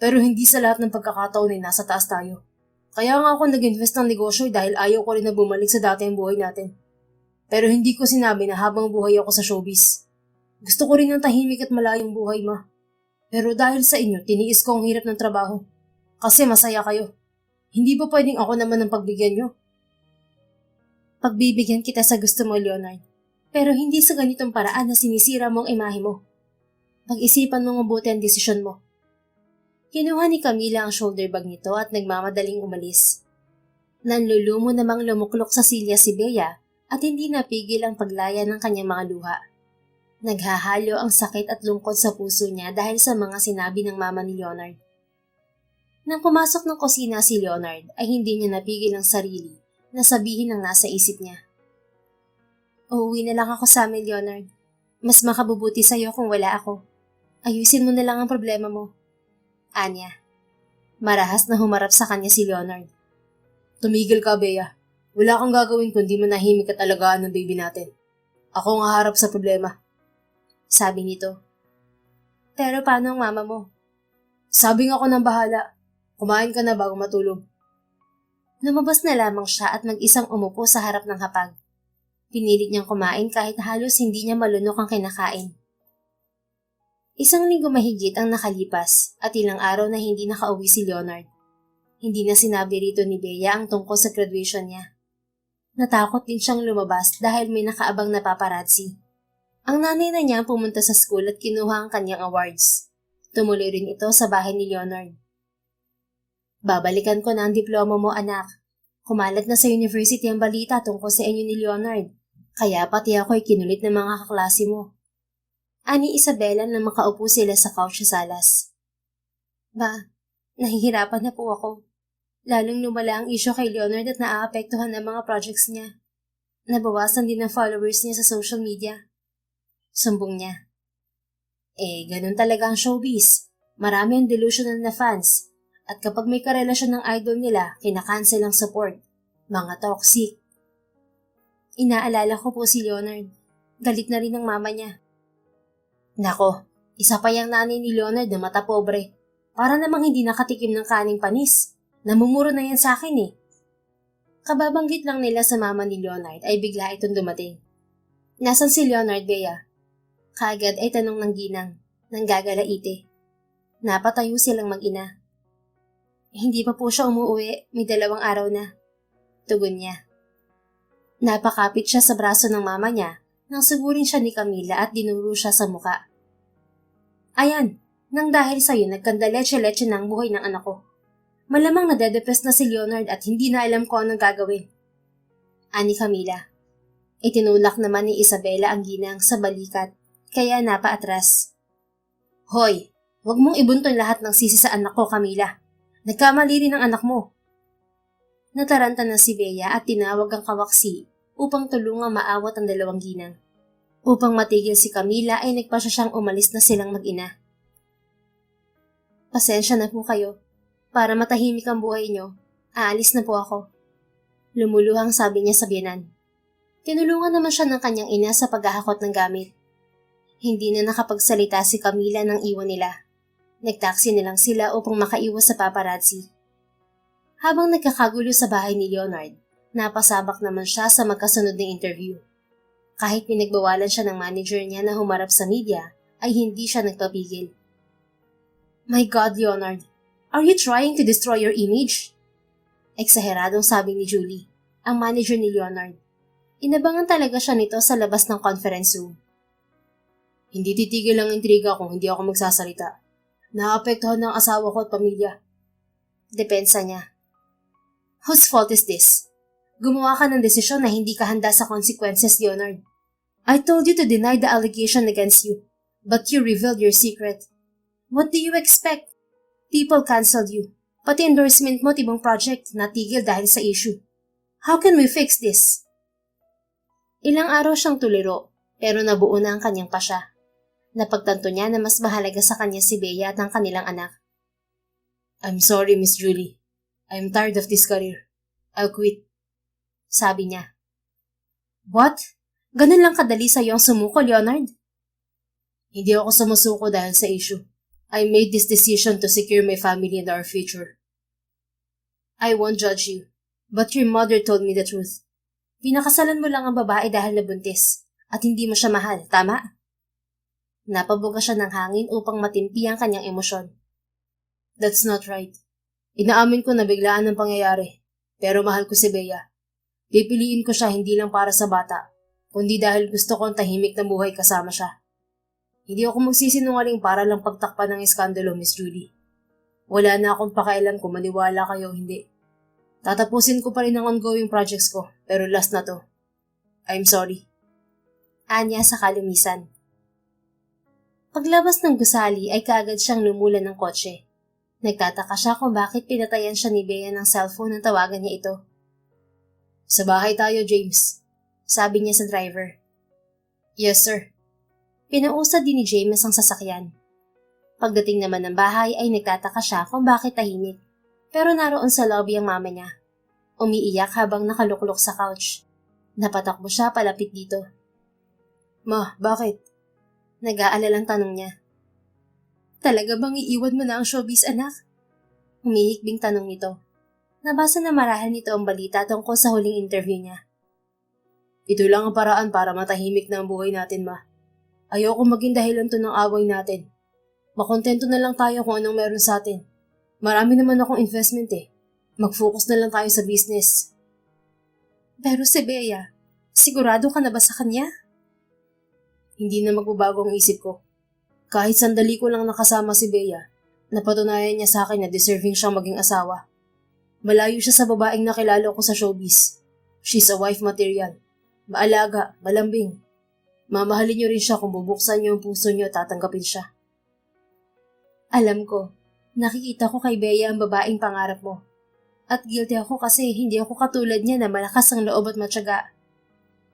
Pero hindi sa lahat ng pagkakataon ay nasa taas tayo. Kaya nga ako nag-invest ng negosyo dahil ayaw ko rin na bumalik sa dati ang buhay natin. Pero hindi ko sinabi na habang buhay ako sa showbiz. Gusto ko rin ng tahimik at malayong buhay, ma. Pero dahil sa inyo, tiniis ko ang hirap ng trabaho. Kasi masaya kayo. Hindi ba pwedeng ako naman ang pagbigyan nyo? Pagbibigyan kita sa gusto mo, Leonard. Pero hindi sa ganitong paraan na sinisira mo ang imahe mo. Pag-isipan mo mabuti ang desisyon mo. Kinuha ni Camila ang shoulder bag nito at nagmamadaling umalis. Nanlulumo namang lumuklok sa silya si Bea at hindi napigil ang paglaya ng kanyang mga luha. Naghahalo ang sakit at lungkot sa puso niya dahil sa mga sinabi ng mama ni Leonard. Nang pumasok ng kusina si Leonard ay hindi niya napigil ang sarili na sabihin ang nasa isip niya. Uuwi na lang ako sa amin, Leonard. Mas makabubuti sa'yo kung wala ako. Ayusin mo na lang ang problema mo. Anya. Marahas na humarap sa kanya si Leonard. Tumigil ka, Bea. Wala kang gagawin kundi manahimik at alagaan ng baby natin. Ako ang haharap sa problema. Sabi nito. Pero paano ang mama mo? Sabi nga ako ng bahala. Kumain ka na bago matulog. Lumabas na lamang siya at mag-isang umupo sa harap ng hapag. Pinilit niyang kumain kahit halos hindi niya malunok ang kinakain. Isang linggo mahigit ang nakalipas at ilang araw na hindi nakauwi si Leonard. Hindi na sinabi rito ni Bea ang tungkol sa graduation niya. Natakot din siyang lumabas dahil may nakaabang na paparazzi. Ang nanay na niya pumunta sa school at kinuha ang kanyang awards. Tumuloy rin ito sa bahay ni Leonard. Babalikan ko na ang diploma mo, anak. Kumalat na sa university ang balita tungkol sa inyo ni Leonard. Kaya pati ako ay kinulit ng mga kaklase mo. Ani Isabela na makaupo sila sa couch sa salas. Ba, nahihirapan na po ako. Lalong lumala ang issue kay Leonard at naaapektuhan ang mga projects niya. Nabawasan din ang followers niya sa social media. Sumbong niya. Ganun talaga ang showbiz. Marami ang delusional na fans. At kapag may karelasyon ng idol nila, kinakancel ang support. Mga toxic. Inaalala ko po si Leonard. Galit na rin ang mama niya. Nako, isa pa yung nanay ni Leonard na mata pobre. Para namang hindi nakatikim ng kaning panis. Namumuro na yan sa akin eh. Kababanggit lang nila sa mama ni Leonard ay bigla itong dumating. Nasaan si Leonard, Bea? Kaagad ay tanong ng ginang, nang gagalaite. Napatayo silang mag-ina. Hindi pa po siya umuwi, may 2 araw na. Tugon niya. Napakapit siya sa braso ng mama niya nang sugurin siya ni Camila at dinuro siya sa muka. Ayan, nang dahil sa'yo nagkandaleche-leche na ang buhay ng anak ko. Malamang nadedepres na si Leonard at hindi na alam ko anong gagawin. Ani Camila. Itinulak naman ni Isabela ang ginang sa balikat, kaya napaatras. Hoy, huwag mong ibuntun lahat ng sisi sa anak ko, Camila. Nagkamali rin ang anak mo. Nataranta na si Bea at tinawag ang kawaksi upang tulungang maawat ang 2 ginang. Upang matigil si Camila ay nagpasya siyang umalis na silang mag-ina. Pasensya na po kayo. Para matahimik ang buhay niyo, aalis na po ako. Lumuluhang sabi niya sa biyenan. Tinulungan naman siya ng kanyang ina sa paghahakot ng gamit. Hindi na nakapagsalita si Camila nang iwan nila. Nagtaksi na lang sila upang makaiwas sa paparazzi. Habang nagkakagulo sa bahay ni Leonard, napasabak naman siya sa magkasunod na interview. Kahit pinagbawalan siya ng manager niya na humarap sa media, ay hindi siya nagpapigil. My God, Leonard, are you trying to destroy your image? Eksaheradong sabi ni Julie, ang manager ni Leonard. Inabangan talaga siya nito sa labas ng conference room. Hindi titigil ang intriga kung hindi ako magsasalita. Naapektuhan ng asawa ko at pamilya. Depensa niya. Whose fault is this? Gumawa ka ng desisyon na hindi ka handa sa consequences, Leonard. I told you to deny the allegation against you, but you revealed your secret. What do you expect? People canceled you. Pati endorsement mo tibong project natigil dahil sa issue. How can we fix this? Ilang araw siyang tuliro, pero nabuo na ang kanyang pasya. Napagtanto niya na mas mahalaga sa kanya si Bea at ang kanilang anak. I'm sorry, Miss Julie. I'm tired of this career. I'll quit. Sabi niya. What? Ganun lang kadali sa'yo ang sumuko, Leonard? Hindi ako sumusuko dahil sa issue. I made this decision to secure my family and our future. I won't judge you, but your mother told me the truth. Pinakasalan mo lang ang babae dahil nabuntis at hindi mo siya mahal, tama? Napabuga siya ng hangin upang matimpi ang kanyang emosyon. That's not right. Inaamin ko na biglaan ang pangyayari, pero mahal ko si Bea. Pipiliin ko siya hindi lang para sa bata, kundi dahil gusto ko ang tahimik na buhay kasama siya. Hindi ako magsisinungaling para lang pagtakpan ng iskandalo, Miss Julie. Wala na akong pakialam kung maniwala kayo o hindi. Tatapusin ko pa rin ang ongoing projects ko, pero last na to. I'm sorry. Anya sa kalumisan. Paglabas ng gusali ay kaagad siyang lumulan ng kotse. Nagtataka siya kung bakit pinatayan siya ni Bea ng cellphone nang tawagan niya ito. Sa bahay tayo, James. Sabi niya sa driver. Yes, sir. Pinausad din ni James ang sasakyan. Pagdating naman ng bahay ay nagtataka siya kung bakit tahimik. Pero naroon sa lobby ang mama niya. Umiiyak habang nakaluklok sa couch. Napatakbo siya palapit dito. Ma, bakit? Nag-aalalang tanong niya. Talaga bang iiwan mo na ang showbiz, anak? Humihikbing tanong nito. Nabasa na marahil nito ang balita tungkol sa huling interview niya. Ito lang ang paraan para matahimik na ang buhay natin, ma. Ayoko maging dahilan to ng away natin. Makontento na lang tayo kung anong meron sa atin. Marami naman akong investment eh. Mag-focus na lang tayo sa business. Pero si Bea, sigurado ka na ba sa kanya? Hindi na magbabago ang isip ko. Kahit sandali ko lang nakasama si Bea, napatunayan niya sa akin na deserving siyang maging asawa. Malayo siya sa babaeng nakilala ko sa showbiz. She's a wife material. Maalaga, malambing. Mamahalin niyo rin siya kung bubuksan niyo ang puso niyo at tatanggapin siya. Alam ko, nakikita ko kay Bea ang babaeng pangarap mo. At guilty ako kasi hindi ako katulad niya na malakas ang loob at matyaga.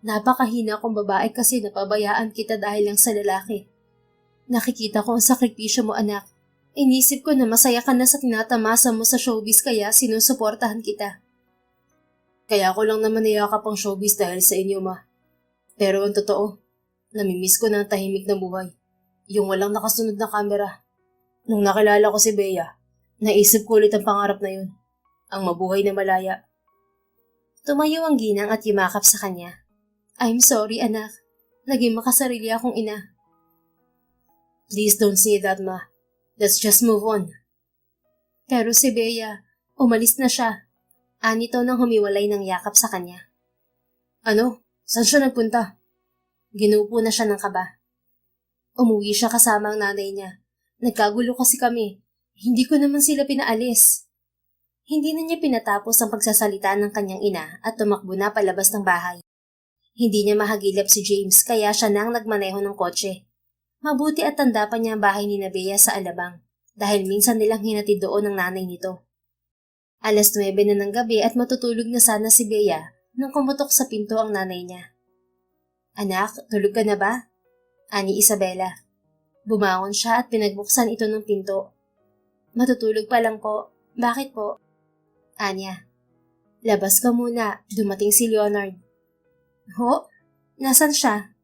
Napakahina kong babae kasi napabayaan kita dahil lang sa lalaki. Nakikita ko ang sakripisyo mo, anak. Inisip ko na masaya ka na sa tinatamasa mo sa showbiz kaya sinusuportahan kita. Kaya ako lang naman niyakap ang showbiz dahil sa inyo, ma. Pero ang totoo, namimiss ko na ang tahimik na buhay. Yung walang nakasunod na kamera. Nung nakilala ko si Bea, naisip ko ulit ang pangarap na yun. Ang mabuhay na malaya. Tumayo ang ginang at yumakap sa kanya. I'm sorry, anak. Naging makasarili akong ina. Please don't say that, ma. Let's just move on. Pero si Bea, umalis na siya. Anito nang humiwalay ng yakap sa kanya. Ano? Saan siya nagpunta? Ginupo na siya ng kaba. Umuwi siya kasama ang nanay niya. Nagkagulo kasi kami. Hindi ko naman sila pinaalis. Hindi na niya pinatapos ang pagsasalita ng kanyang ina at tumakbo na palabas ng bahay. Hindi niya mahagilap si James kaya siya nang nagmaneho ng kotse. Mabuti at tanda pa niya ang bahay ni Bea sa Alabang dahil minsan nilang hinatid doon ng nanay nito. 9:00 na ng gabi at matutulog na sana si Bea nang kumutok sa pinto ang nanay niya. Anak, tulog ka na ba? Ani Isabela. Bumangon siya at pinagbuksan ito ng pinto. Matutulog pa lang po. Bakit po? Anya. Labas ka muna. Dumating si Leonard. Ho? Nasaan siya?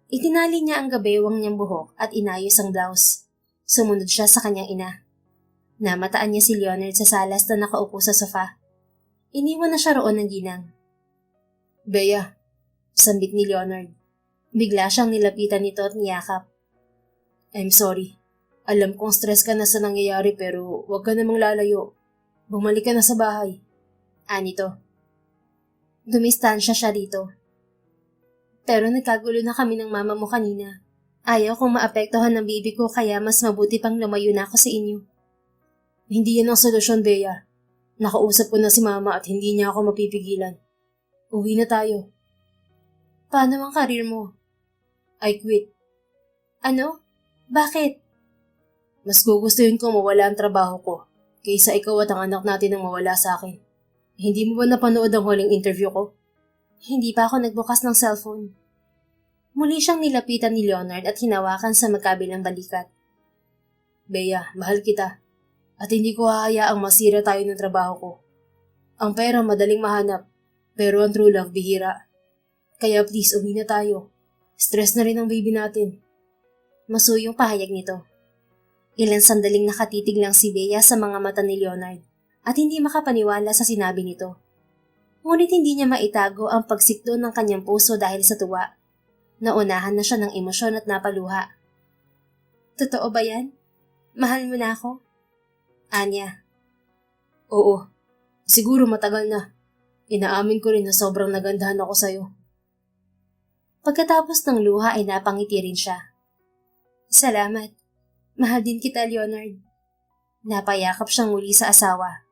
Itinali niya ang gabewang niyang buhok at inayos ang blouse. Sumunod siya sa kanyang ina. Namataan niya si Leonard sa salas na nakaupo sa sofa. Iniwan na siya roon ng ginang. Bea, sambit ni Leonard. Bigla siyang nilapitan nito at niyakap. I'm sorry. Alam kong stress ka na sa nangyayari pero huwag ka namang lalayo. Bumalik ka na sa bahay. Anito. Dumistansya siya dito. Pero nagkagulo na kami ng mama mo kanina. Ayaw kong maapektuhan ng bibi ko kaya mas mabuti pang lumayo na ako sa inyo. Hindi yan ang solusyon, Bea. Nakausap ko na si mama at hindi niya ako mapipigilan. Uwi na tayo. Paano ang karir mo? I quit. Ano? Bakit? Mas gugustuhin ko mawala ang trabaho ko kaysa ikaw at ang anak natin ang mawala sa akin. Hindi mo ba napanood ang huling interview ko? Hindi pa ako nagbukas ng cellphone. Muli siyang nilapitan ni Leonard at hinawakan sa magkabilang balikat. Bea, mahal kita. At hindi ko hahayaang masira tayo ng trabaho ko. Ang pera madaling mahanap, pero ang true love bihira. Kaya please, uwi na tayo. Stress na rin ang baby natin. Masuyong pahayag nito. Ilang sandaling nakatitig lang si Bea sa mga mata ni Leonard at hindi makapaniwala sa sinabi nito. Ngunit hindi niya maitago ang pagsikdo ng kanyang puso dahil sa tuwa. Naunahan na siya ng emosyon at napaluha. Totoo ba yan? Mahal mo na ako? Anya. Oo. Siguro matagal na. Inaamin ko rin na sobrang nagandahan ako sa'yo. Pagkatapos ng luha ay napangiti rin siya. Salamat. Mahal din kita, Leonard. Napayakap siyang muli sa asawa.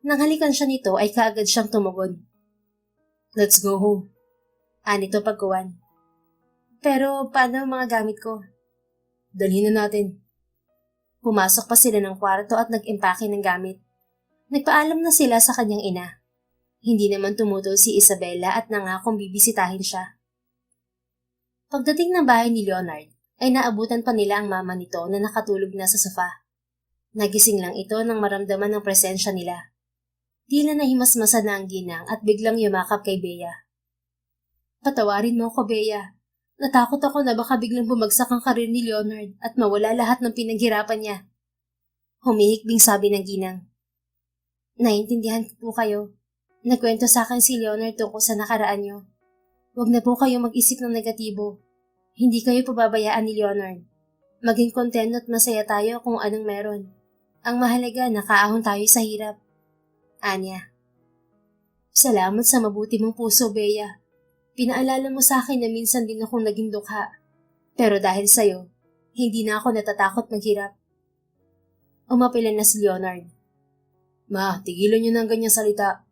Nang halikan siya nito ay kaagad siyang tumugon. Let's go home. Anito pagkuwan. Pero paano ang mga gamit ko? Dalhin na natin. Pumasok pa sila ng kwarto at nag-impake ng gamit. Nagpaalam na sila sa kanyang ina. Hindi naman tumutol si Isabela at nangakong bibisitahin siya. Pagdating ng bahay ni Leonard, ay naabutan pa nila ang mama nito na nakatulog na sa sofa. Nagising lang ito nang maramdaman ng presensya nila. Tila nahimasmasa na ang ginang at biglang yumakap kay Bea. Patawarin mo ako, Bea. Natakot ako na baka biglang bumagsak ang karir ni Leonard at mawala lahat ng pinaghirapan niya. Humihikbing sabi ng ginang. Naiintindihan ko po kayo. Nagkwento sa akin si Leonard tungkol sa nakaraan niyo. Huwag na po kayo mag-isip ng negatibo. Hindi kayo pababayaan ni Leonard. Maging kontento at masaya tayo kung anong meron. Ang mahalaga, nakaahon tayo sa hirap. Anya. Salamat sa mabuti mong puso, Bea. Pinaalala mo sa akin na minsan din akong naging dukha. Pero dahil sa'yo, hindi na ako natatakot maghirap. Umapilan na si Leonard. Ma, tigilan niyo na ang ganyang salita.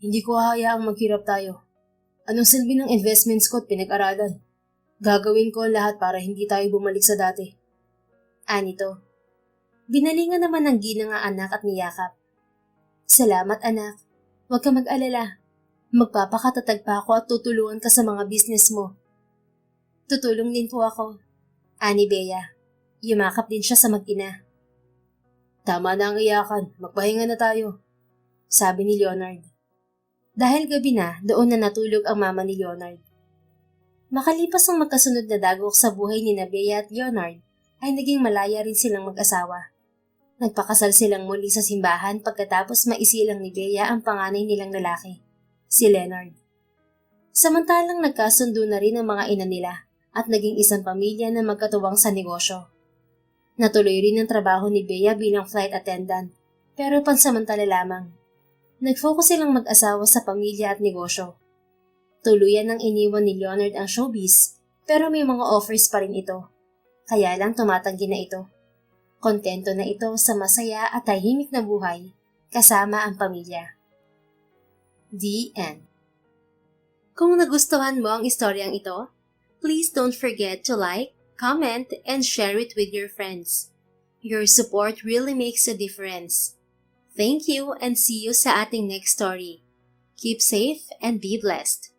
Hindi ko hahayaang maghirap tayo. Anong silbi ng investments ko at pinag-aralan? Gagawin ko ang lahat para hindi tayo bumalik sa dati. Anito. Binalingan naman ng ginang ang anak at niyakap. Salamat, anak. Huwag ka mag-alala. Magpapakatatag pa ako at tutulungan ka sa mga business mo. Tutulong din po ako. Ani Bea. Yumakap din siya sa mag-ina. Tama na ang iyakan. Magpahinga na tayo. Sabi ni Leonard. Dahil gabi na, doon na natulog ang mama ni Leonard. Makalipas ang magkasunod na dagok sa buhay ni Bea at Leonard, ay naging malaya rin silang mag-asawa. Nagpakasal silang muli sa simbahan pagkatapos maisilang ni Bea ang panganay nilang lalaki, si Leonard. Samantalang nagkasundo na rin ang mga ina nila at naging isang pamilya na magkatuwang sa negosyo. Natuloy rin ang trabaho ni Bea bilang flight attendant, pero pansamantala lamang. Nag-focus silang mag-asawa sa pamilya at negosyo. Tuluyan nang iniwan ni Leonard ang showbiz, pero may mga offers pa rin ito. Kaya lang tumatanggi na ito. Kontento na ito sa masaya at tahimik na buhay, kasama ang pamilya. The End. Kung nagustuhan mo ang istoryang ito, please don't forget to like, comment, and share it with your friends. Your support really makes a difference. Thank you and see you sa ating next story. Keep safe and be blessed.